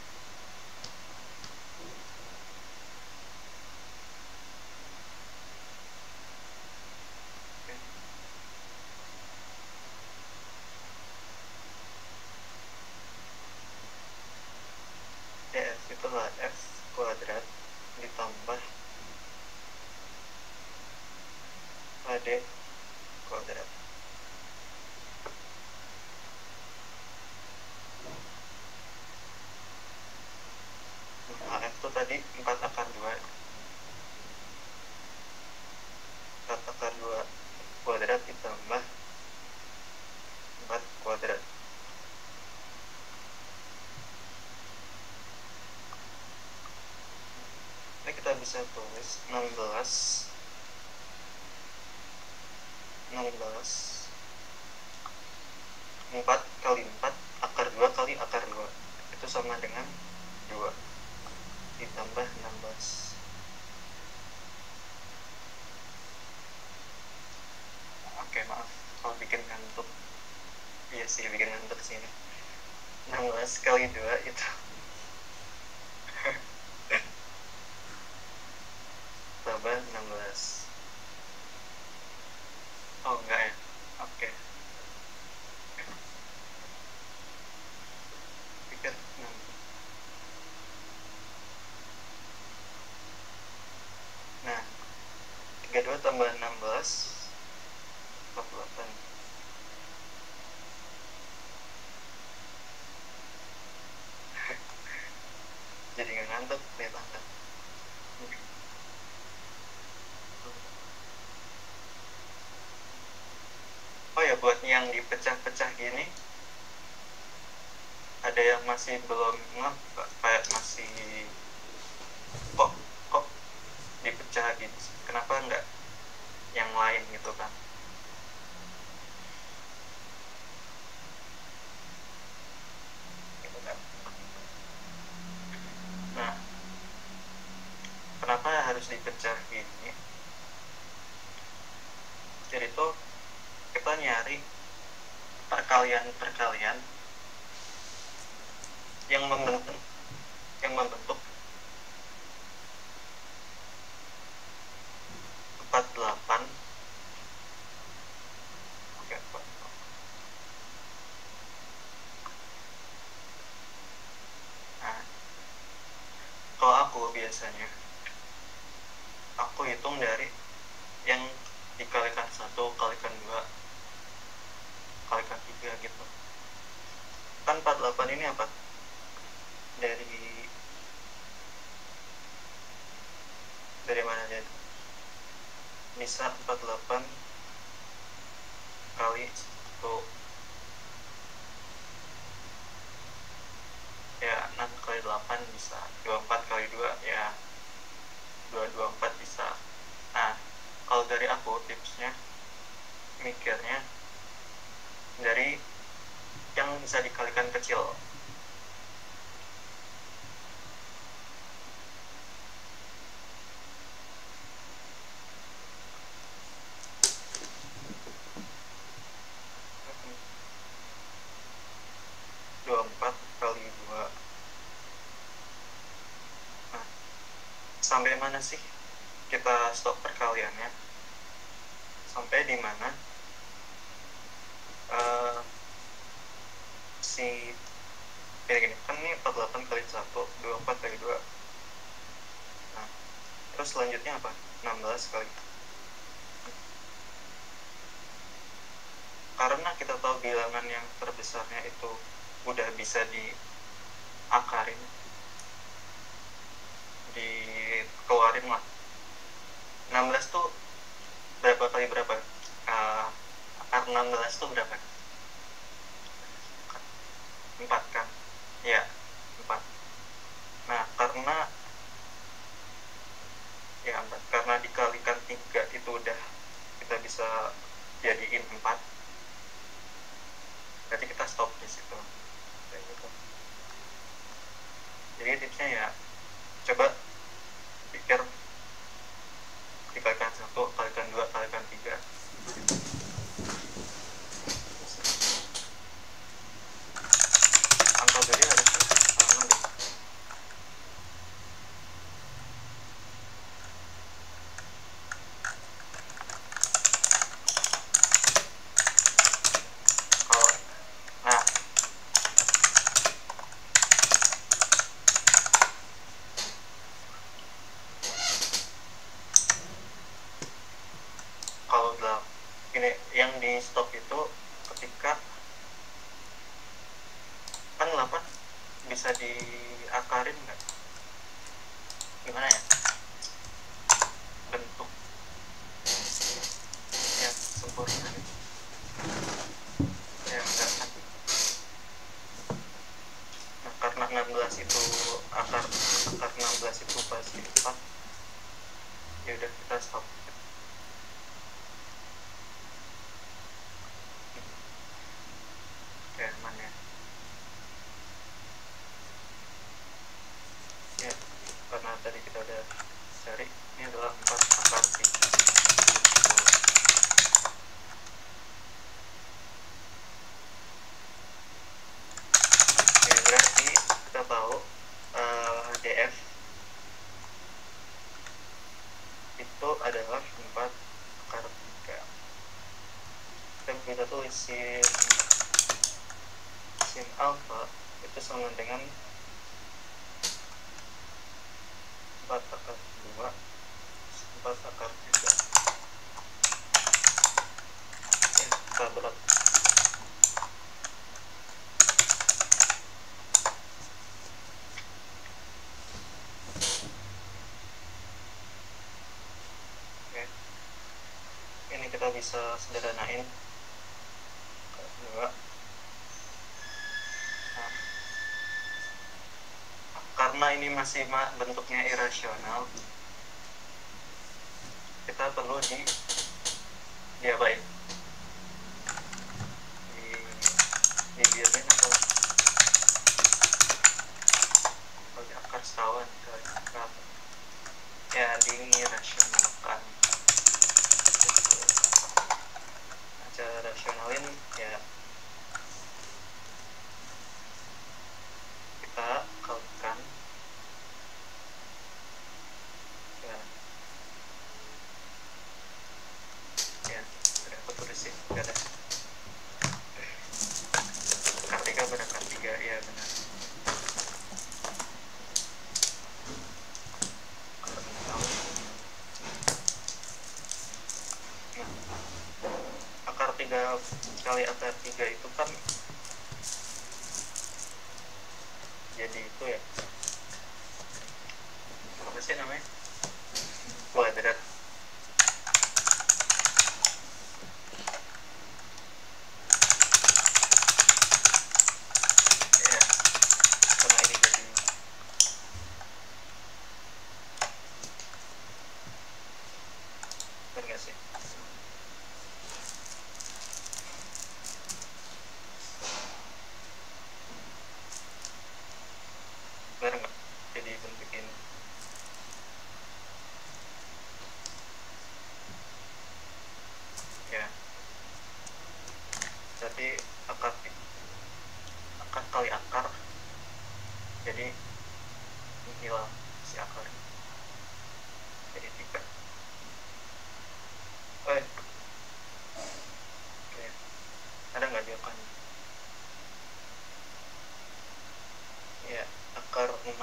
S2: DF itu HF kuadrat ditambah HD kuadrat. HF itu tadi 4 akar 2. 4 akar 2 kuadrat ditambah 4 kuadrat. Ini kita bisa tulis 16 4 kali 4 akar 2 kali akar 2 itu sama dengan 2 ditambah 16. Oke, maaf kalau bikin ngantuk. Iya sih, bikin ngantuk sini. 16 kali 2 itu tambah 16. Oh enggak ya, oke. Pikir 6. Nah, 32 tambah 16 48. Jadi nggak ngantuk lihat angka. Oh ya, buat yang dipecah-pecah gini, ada yang masih belum kayak masih kok dipecah gitu, kenapa enggak yang lain gitu kan. Gitu kan. Nah, kenapa harus dipecah gini? Jadi tuh kita nyari perkalian yang membentuk biasanya aku hitung dari yang dikalikan 1, kalikan 2, kalikan 3 gitu. Kan 48 ini apa? Dari mana aja? Bisa 48 kali 1, ya 6 kali 8 bisa, 24 kali 2 ya 224 bisa. Nah, kalau dari aku tipsnya mikirnya dari yang bisa dikalikan kecil. Dua empat kali 2. Nah, sampai mana sih kita stop perkaliannya? Sampai di mana kayak gini kan, ini 48 kali 1, 24 kali 2. Nah, terus selanjutnya apa? 16 kali. Karena kita tahu bilangan yang terbesarnya itu udah bisa diakarin, dikeluarin lah. 16 tuh berapa kali berapa? Akar 16 tuh berapa? 4 kan? Ya, 4. Nah, karena dikalikan 3 itu udah kita bisa jadiin 4. Berarti kita stop di situ. Kayak gitu. Jadi tipsnya ya coba pikir dikalikan 1, kalikan 2, kalikan 3. Angka jadi harusnya sama deh. Kalau ini yang di stop itu ketika kan 8 bisa diakarin nggak? Gimana ya bentuk yang sempurna gitu? Ya enggak kan. Nah, karena 16 itu akar 16 itu pasti 4, ya udah kita stop. Ya mana ya, karena tadi kita udah cari, ini adalah 4 akar 3. Oke, berarti kita tahu DF itu adalah 4 akar 3. Kita tulis sin alfa itu sama dengan 4 akar 2, 4 akar 3. Ya, kita berat. Oke, ini kita bisa sederhanain ke 2. Nah, karena ini masih bentuknya irasional, kita perlu diapain? Dibiarin atau di akar sekawan ya, diirasionalkan. Cara rasionalin ya kita kalikan ya udah aku tulisin, udah ada akar 3 berakar 3, ya benar. 3 kali akar 3 itu kan jadi itu ya, apa sih namanya, kuadrat. Ya, karena ini jadi bener nggak sih? Bener nggak jadi bentuk ini? Ya, berarti akar kali akar, jadi hilang si akar jadi 3. Oke, ada nggak di akar? Ya, akar 6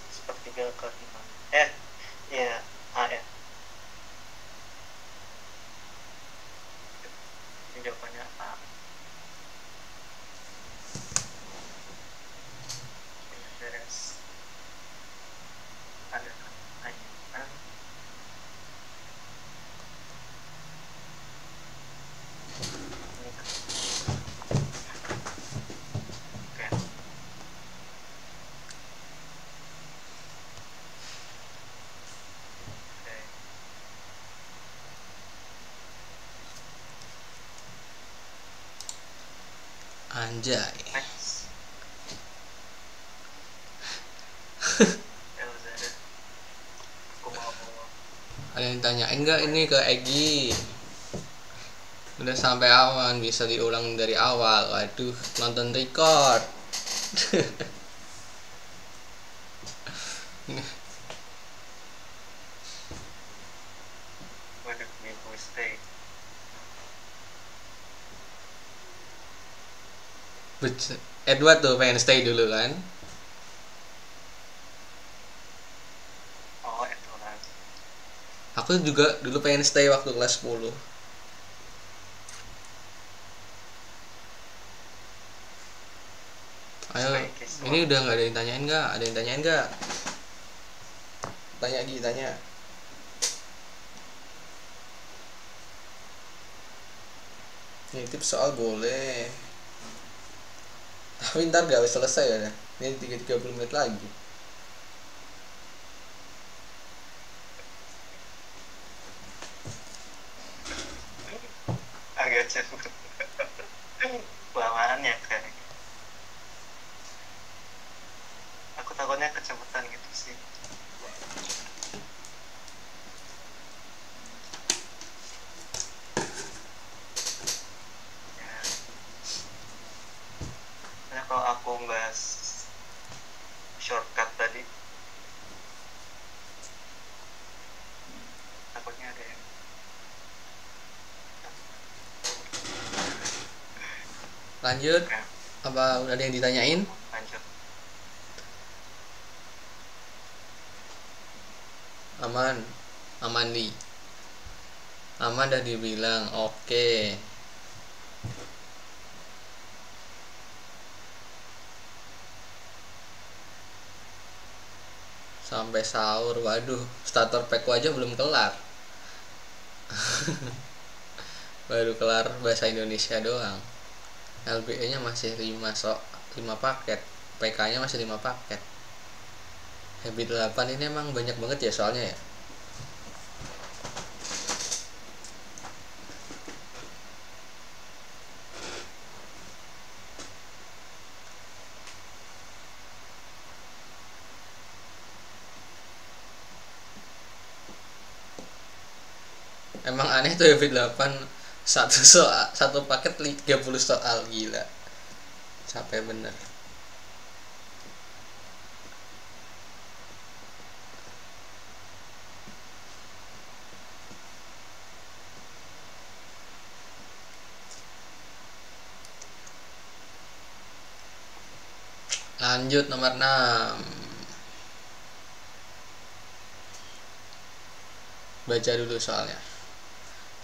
S2: sepertiga akar 6. Ya, ya, ini jawabannya A. Beres. Ada pertanyaan? Oke. Oke.
S1: Anjay.
S2: Next. Elzada. Aku mau
S1: Ada yang tanyain nggak ini ke Egi? Udah sampai aman, bisa diulang dari awal. Waduh, nonton record.
S2: waduh minggu stay.
S1: Edward tuh pengen stay dulu kan?
S2: Oh, itu lah.
S1: Aku juga dulu pengen stay waktu kelas 10. Ayo, ini udah nggak ada yang tanyain nggak? Ada yang tanyain nggak? Tanya Gi, tanya. Nitip soal boleh. Tapi ntar gak selesai ya. Ini 30 menit lagi.
S2: Agak cepet. Kelamaan ya kan. Aku takutnya kecepatan gitu sih. Ya. Nah, kalau aku bahas shortcut tadi, takutnya ada yang
S1: Lanjut.
S2: ya,
S1: Apa udah ada yang ditanyain?
S2: lanjut.
S1: Aman. Aman nih. Aman udah dibilang. Oke. Sampai sahur. Waduh, starter pack aja belum kelar. Baru kelar bahasa Indonesia doang. LBE-nya masih 5 paket. PK-nya masih 5 paket. Habit 8 ini emang banyak banget ya soalnya ya. Emang aneh tuh Habit 8 satu paket 30 soal, gila. Capek bener. Lanjut nomor 6. Baca dulu soalnya.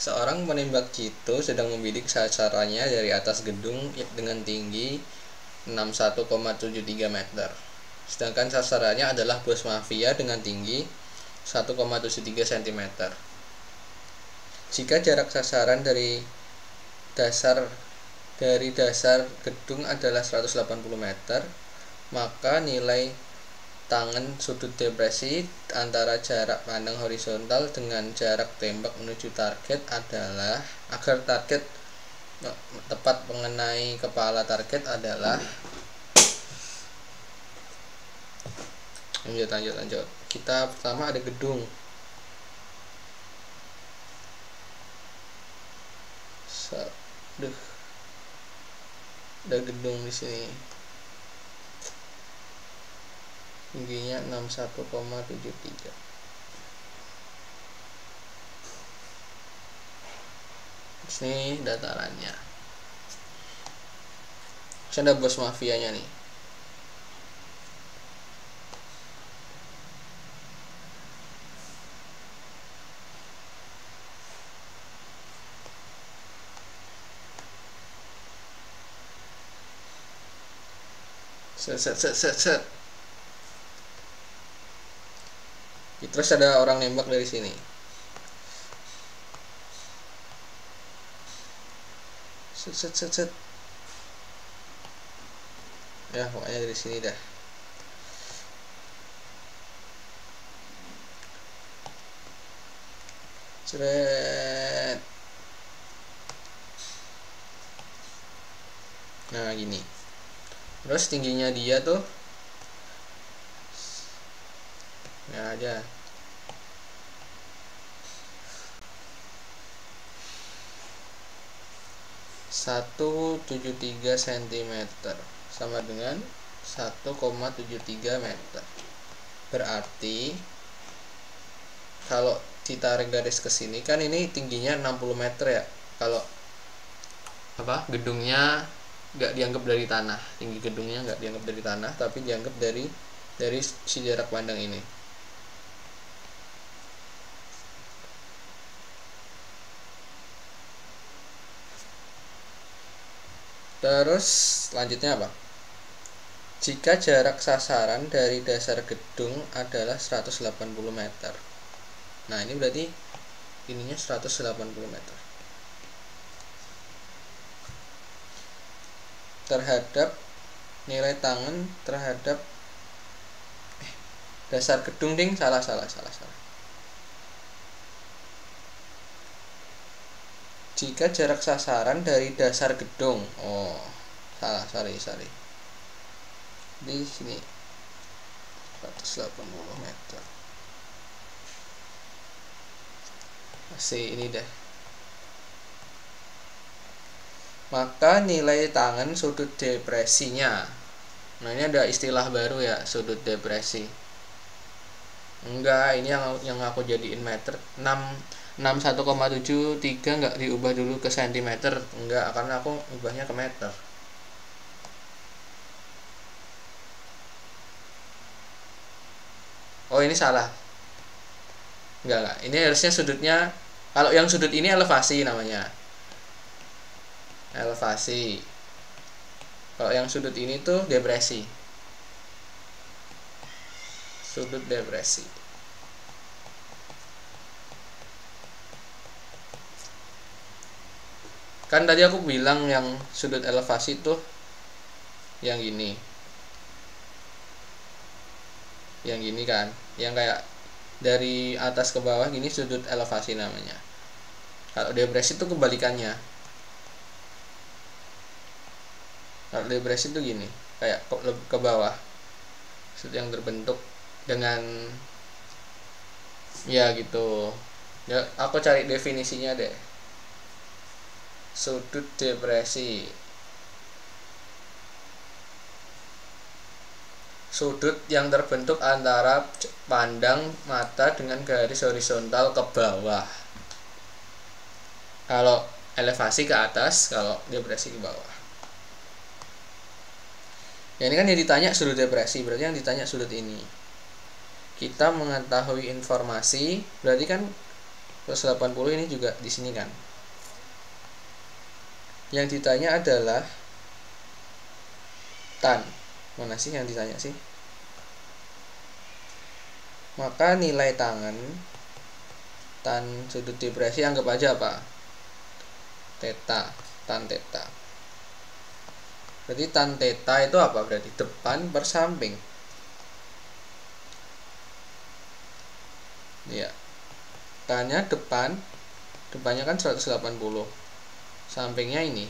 S1: Seorang penembak jitu sedang membidik sasarannya dari atas gedung dengan tinggi 61,73 meter. Sedangkan sasarannya adalah bos mafia dengan tinggi 1,73 cm. Jika jarak sasaran dari dasar gedung adalah 180 meter, maka nilai tangan sudut depresi antara jarak pandang horizontal dengan jarak tembak menuju target adalah, agar target tepat mengenai kepala target adalah, lanjut. Kita pertama ada gedung. Ada gedung di sini. Tingginya 61,73. Sini datarannya. Terus ada bos mafianya nih. Set. Terus ada orang nembak dari sini. Set. Ya, pokoknya dari sini dah. Cret. Nah, gini. Terus tingginya dia tuh ya aja 173 cm, sama dengan 1,73 meter. Berarti kalau ditarik garis ke sini kan ini tingginya 60 meter ya. Kalau gedungnya nggak dianggap dari tanah, tinggi gedungnya nggak dianggap dari tanah, tapi dianggap dari si jarak pandang ini. Terus selanjutnya apa? Jika jarak sasaran dari dasar gedung adalah 180 meter. Nah, ini berarti ininya 180 meter. Terhadap nilai tangan terhadap dasar gedung, ding, salah. Jika jarak sasaran dari dasar gedung, sorry, di sini 180 meter. Masih ini dah. Maka nilai tangan sudut depresinya. Nah, ini ada istilah baru ya, sudut depresi. Enggak, ini yang aku jadiin meter. 61,73 enggak diubah dulu ke sentimeter. Enggak, karena aku ubahnya ke meter. Oh, ini salah. Enggak. Ini harusnya sudutnya, kalau yang sudut ini elevasi namanya. Elevasi. Kalau yang sudut ini tuh depresi. Sudut depresi. Kan tadi aku bilang yang sudut elevasi tuh yang gini. Yang gini kan, yang kayak dari atas ke bawah gini sudut elevasi namanya. Kalau depresi itu kebalikannya. Kalau depresi itu gini, kayak ke bawah, sudut yang terbentuk dengan ya gitu ya. Aku cari definisinya deh. Sudut depresi, sudut yang terbentuk antara pandang mata dengan garis horizontal ke bawah. Kalau elevasi ke atas, kalau depresi ke bawah. Ya, ini kan yang ditanya sudut depresi, berarti yang ditanya sudut ini. Kita mengetahui informasi, berarti kan Terus 80 ini juga di sini kan. Yang ditanya adalah tan. Mana sih yang ditanya sih? Maka nilai tan sudut depresi anggap aja apa? Theta, tan theta. Berarti tan theta itu apa? Berarti depan per samping. Ya. Tannya depannya kan 180. Sampingnya ini.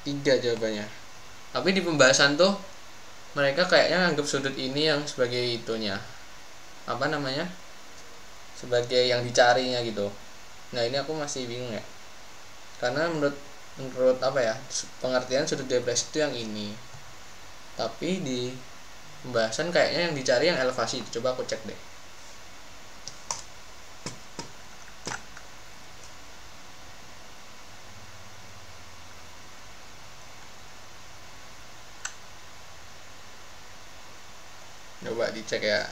S1: Tiga jawabannya. Tapi di pembahasan tuh mereka kayaknya anggap sudut ini yang sebagai itunya. Apa namanya? Sebagai yang dicarinya gitu. Nah, ini aku masih bingung ya. Karena menurut apa ya? Pengertian sudut depresi itu yang ini. Tapi di pembahasan kayaknya yang dicari yang elevasi. Coba aku cek deh. Coba dicek ya.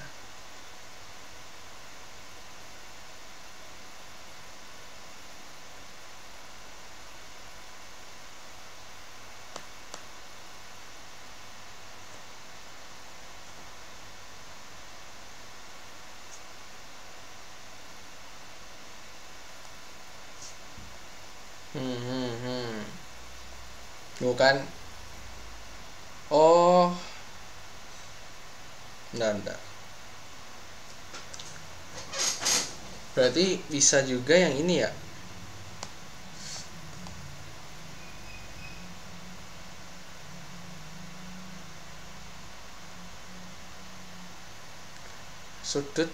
S1: Bukan. Oh. Enggak. Berarti bisa juga yang ini ya. Sudut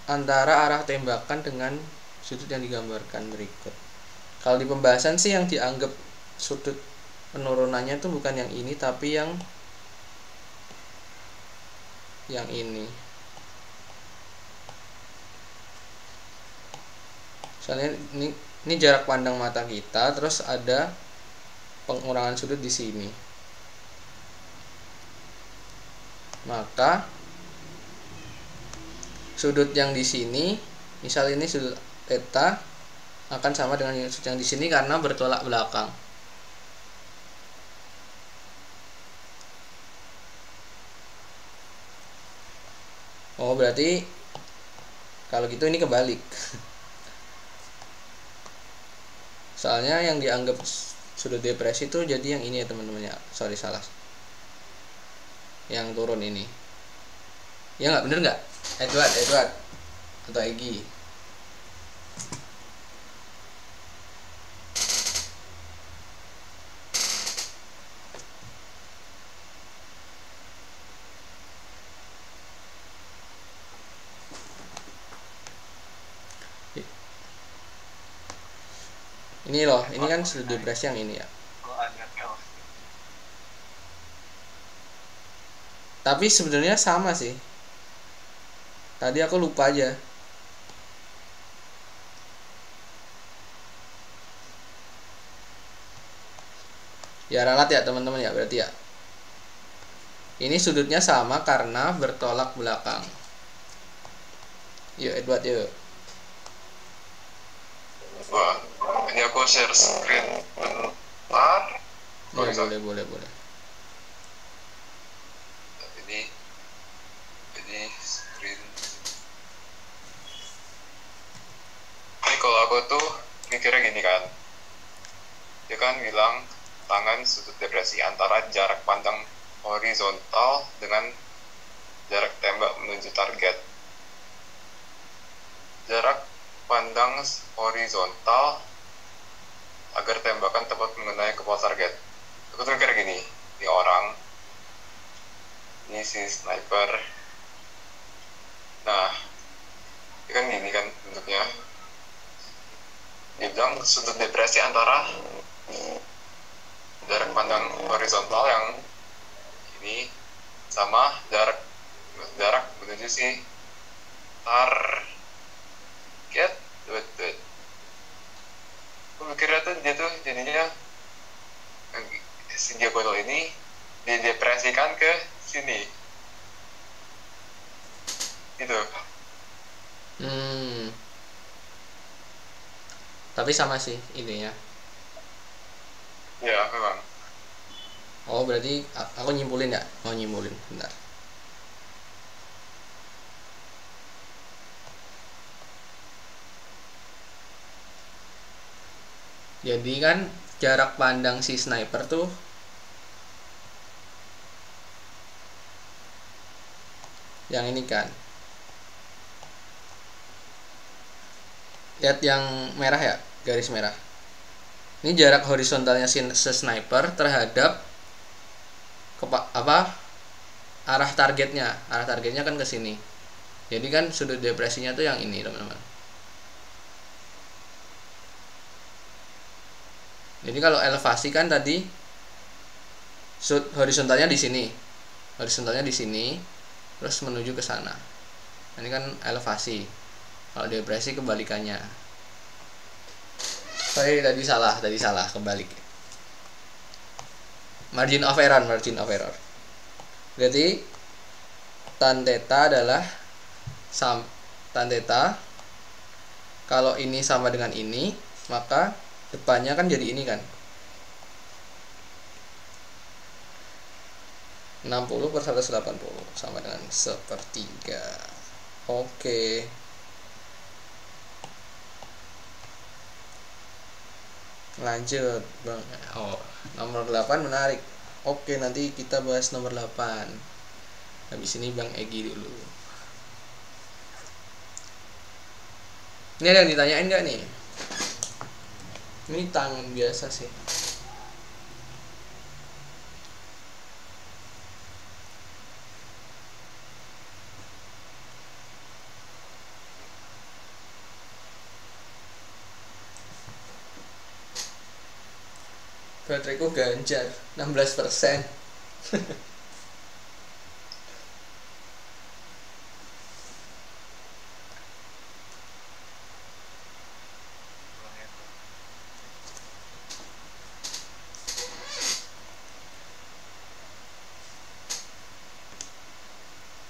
S1: antara arah tembakan dengan sudut yang digambarkan berikut. Kalau di pembahasan sih yang dianggap sudut penurunannya itu bukan yang ini tapi yang ini. Soalnya ini jarak pandang mata kita, terus ada pengurangan sudut di sini. Maka sudut yang di sini, misal ini sudut theta, akan sama dengan sudut yang di sini karena bertolak belakang. Oh, berarti kalau gitu ini kebalik. Soalnya yang dianggap sudut depresi itu jadi yang ini ya teman-teman ya. Sorry, salah. Yang turun ini. Ya nggak, bener nggak? Edward atau Egi? Ini loh, ini kan sudut depresi yang ini ya. Tapi sebenarnya sama sih. Tadi aku lupa aja. Ya ralat ya teman-teman ya, berarti ya. Ini sudutnya sama karena bertolak belakang. Yuk Edward yuk.
S3: Wah, ini aku share screen bentar.
S1: Ya, boleh.
S3: Ini screen. Ini kalau aku tuh mikirnya gini kan. Dia kan bilang tangan sudut depresi antara jarak pandang horizontal dengan jarak tembak menuju target. Jarak pandang horizontal agar tembakan tepat mengenai kepala target. Aku tuh mikir gini, ini orang, ini si sniper. Nah, ini kan gini kan bentuknya. Dia bilang sudut depresi antara jarak pandang horizontal yang ini sama jarak menuju si
S1: Hmm, tapi sama sih idenya.
S3: Ya, memang.
S1: Oh, berarti aku nyimpulin ya? Mau nyimpulin, bentar. Jadi kan jarak pandang si sniper tuh yang ini kan. Lihat yang merah ya, garis merah. Ini jarak horizontalnya si sniper terhadap arah targetnya. Arah targetnya kan ke sini. Jadi kan sudut depresinya tuh yang ini, teman-teman. Jadi kalau elevasi kan tadi horizontalnya di sini. Horizontalnya di sini terus menuju ke sana. Ini kan elevasi. Kalau depresi kebalikannya. Tadi salah, kebalik. Margin of error. Berarti tan theta adalah tan theta. Kalau ini sama dengan ini, maka depannya kan jadi ini kan. 60/180 sama dengan 1/3. Oke. Lanjut, Bang. Oh, nomor 8 menarik. Oke, nanti kita bahas nomor 8. Habis ini Bang Egi dulu. Ini ada yang ditanyain nggak nih? Ini tangan biasa sih. Bateraiku ganjar 16%.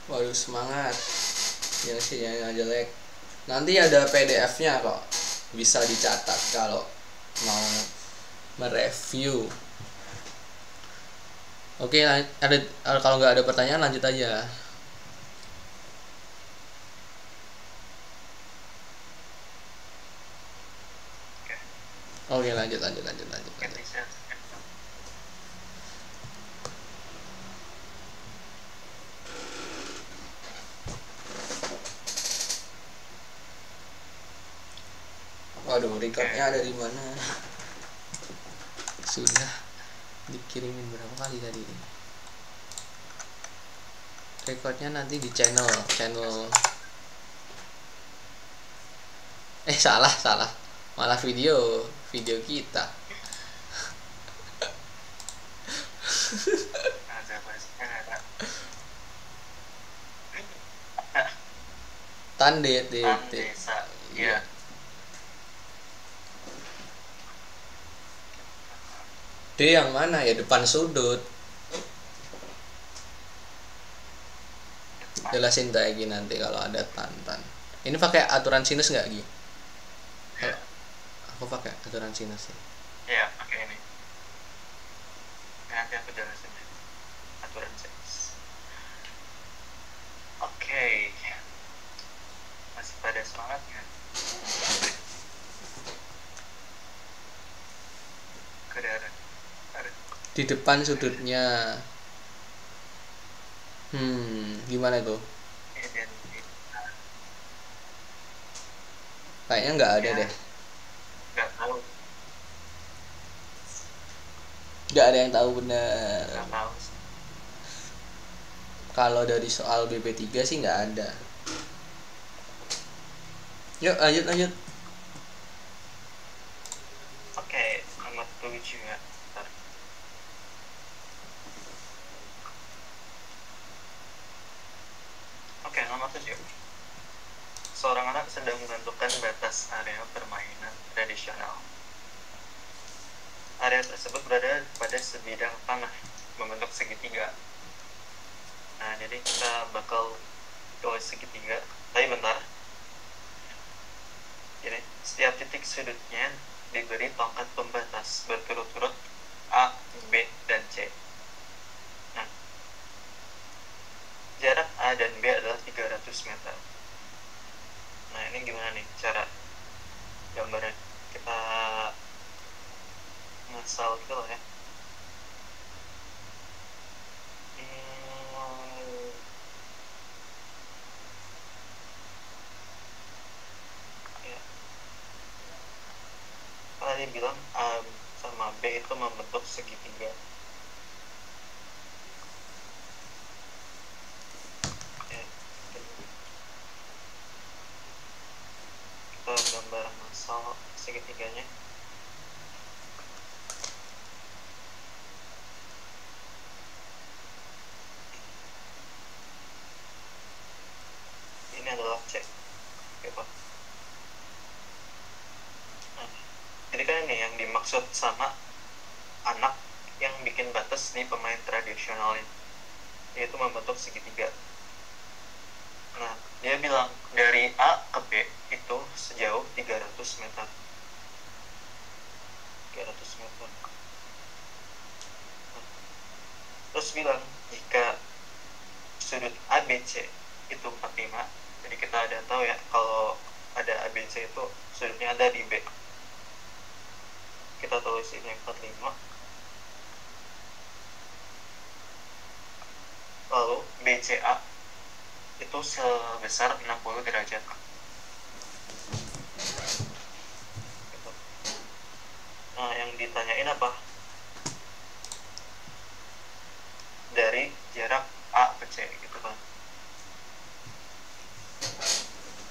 S1: Waduh, semangat. Yang sinyalnya jelek. Nanti ada PDF-nya kok. Bisa dicatat kalau mau mereview. Oke, ada kalau nggak ada pertanyaan lanjut aja. Oke, lanjut. Waduh, recordnya ada di mana? Sudah dikirimin berapa kali tadi? Recordnya nanti di channel salah, malah video kita.
S2: Desa, ya.
S1: D yang mana ya? Depan sudut. Jelasin lagi nanti kalau ada tan. Ini pakai aturan sinus nggak, Gi?
S2: Ya.
S1: Aku pakai aturan sinus ya.
S2: Iya, pakai ini. Nanti aku jelasin aturan sinus. Oke. Masih pada semangat nggak?
S1: Di depan sudutnya. Gimana itu? Kayaknya nggak ada deh.
S2: Nggak tahu.
S1: Nggak ada yang tahu benar.
S2: Nggak tahu.
S1: Kalau dari soal BP3 sih nggak ada. Yuk lanjut.
S2: Oke, nomor 7 ya. Oke, nomor 7. Seorang anak sedang menentukan batas area permainan tradisional. Area tersebut berada pada sebidang tanah membentuk segitiga. Nah, jadi kita bakal tulis segitiga. Tapi bentar. titik sudutnya diberi tongkat pembatas berturut-turut A, B, dan C. Nah, jarak A dan B adalah 300 meter. Nah, ini gimana nih cara gambarnya? Kita ngasal gitu lah ya. Ya. Tadi bilang A sama B itu membentuk segitiga. Kita gambar masal segitiganya. Ini adalah C. Oke, Pak. Nah, jadi kan ini yang dimaksud sama anak yang bikin batas di pemain tradisional ini, yaitu membentuk segitiga. Nah, dia bilang dari A ke B itu sejauh 300 meter. 300 meter. Nah, terus bilang jika sudut ABC itu 45, jadi kita ada tahu ya kalau ada ABC itu sudutnya ada di B. Kita tulis ini 45. Lalu BCA itu sebesar 60 derajat. Gitu. Nah, yang ditanyain apa? Dari jarak A ke C gitu kan.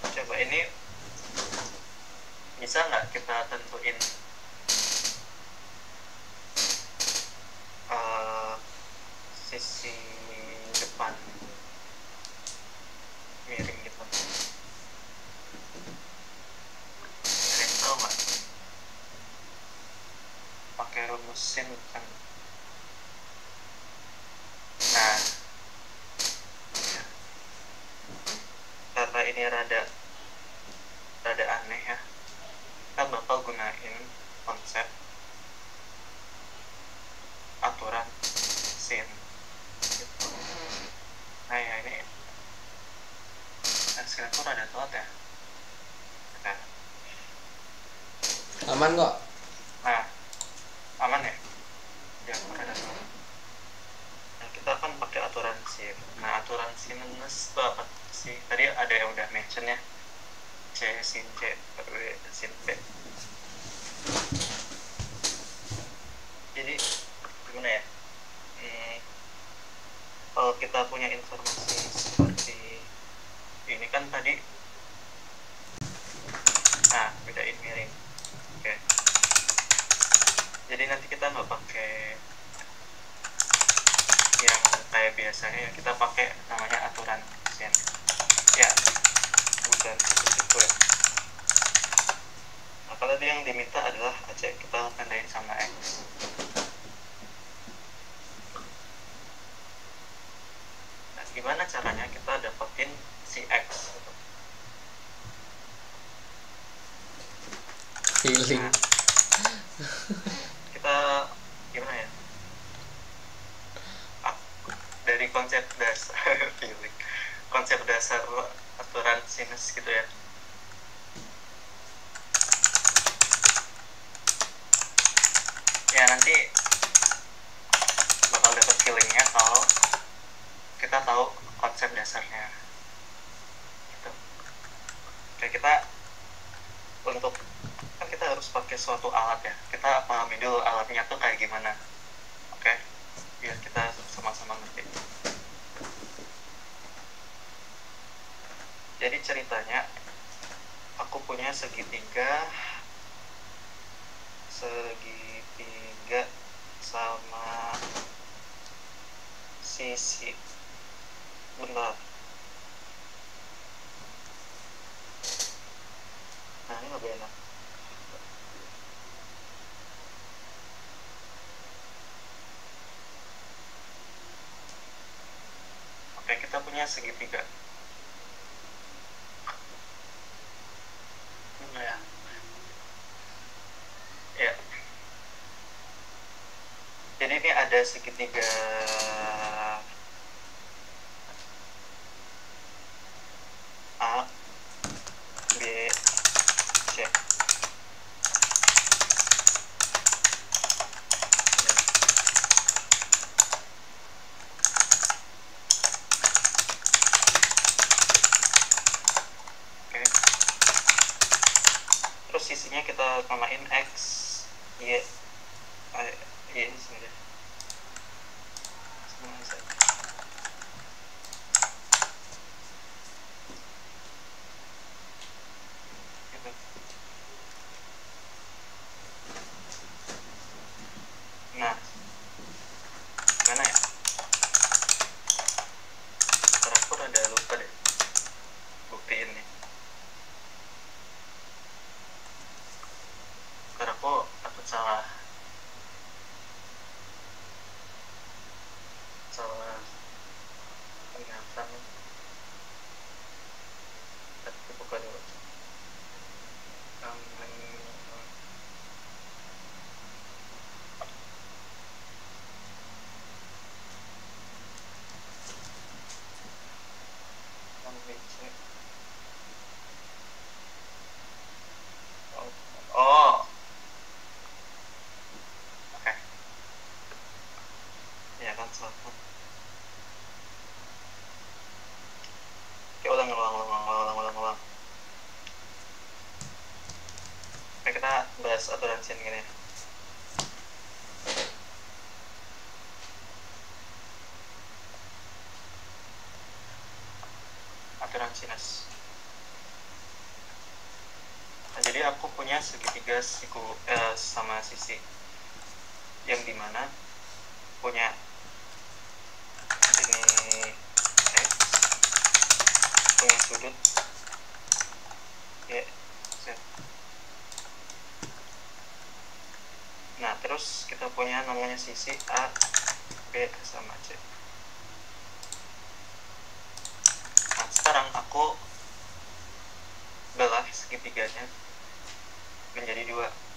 S2: Coba ini bisa nggak kita tentuin sisi depan miring gitu. Kalian tahu nggak? Pakai rumus sin kan. Nah, ya. Karena ini rada aneh ya, kita bakal gunain konsep aturan sin gitu. Nah ya, ini sekarang tuh rada telat ya. Nah,
S1: Aman kok.
S2: nah aman ya, ya rada telat. Nah, kita akan pakai aturan sin. Nah, aturan sinus itu apa sih? Tadi ada yang udah mention ya, C sin C per W sin B. Jadi gimana ya, kalau kita punya informasi seperti ini kan tadi, nah bedain miring. Oke, jadi nanti kita nggak pakai yang kayak biasanya ya, kita pakai namanya aturan sin ya, bukan itu ya. Nah, kalau yang diminta adalah AC, kita tandain sama X. Nah, gimana caranya kita dapetin si X?
S1: Feeling.
S2: Nah, kita gimana ya? Dari konsep dasar feeling, konsep dasar aturan sinus gitu ya. Ya nanti bakal dapet feelingnya kalau kita tahu konsep dasarnya gitu. Kayak kita untuk kan kita harus pakai suatu alat ya, kita pahami dulu alatnya tuh kayak gimana. Oke, biar kita sama-sama ngerti. Jadi ceritanya, aku punya segitiga sama sisi, benar. Nah, ini lebih enak. Oke, kita punya segitiga. Mana ya? ada segitiga A, B, C. Oke. Terus sisinya kita namain X, Y, Y di sini deh. Semua saja. Gitu. Nah, gimana ya? Ntar aku rada lupa deh buktiin nih. Ntar aku takut salah ingatan. Tapi buka dulu. Oh, oke. Ya kan salah. Oke, ulang. Oke, kita bahas aturan sin gini. Aturan sinus. Nah, jadi aku punya segitiga sama sisi yang dimana punya ini X, punya sudut Y, Z. Nah, terus kita punya namanya sisi A, B, sama C. Nah, sekarang aku belah segitiganya menjadi 2.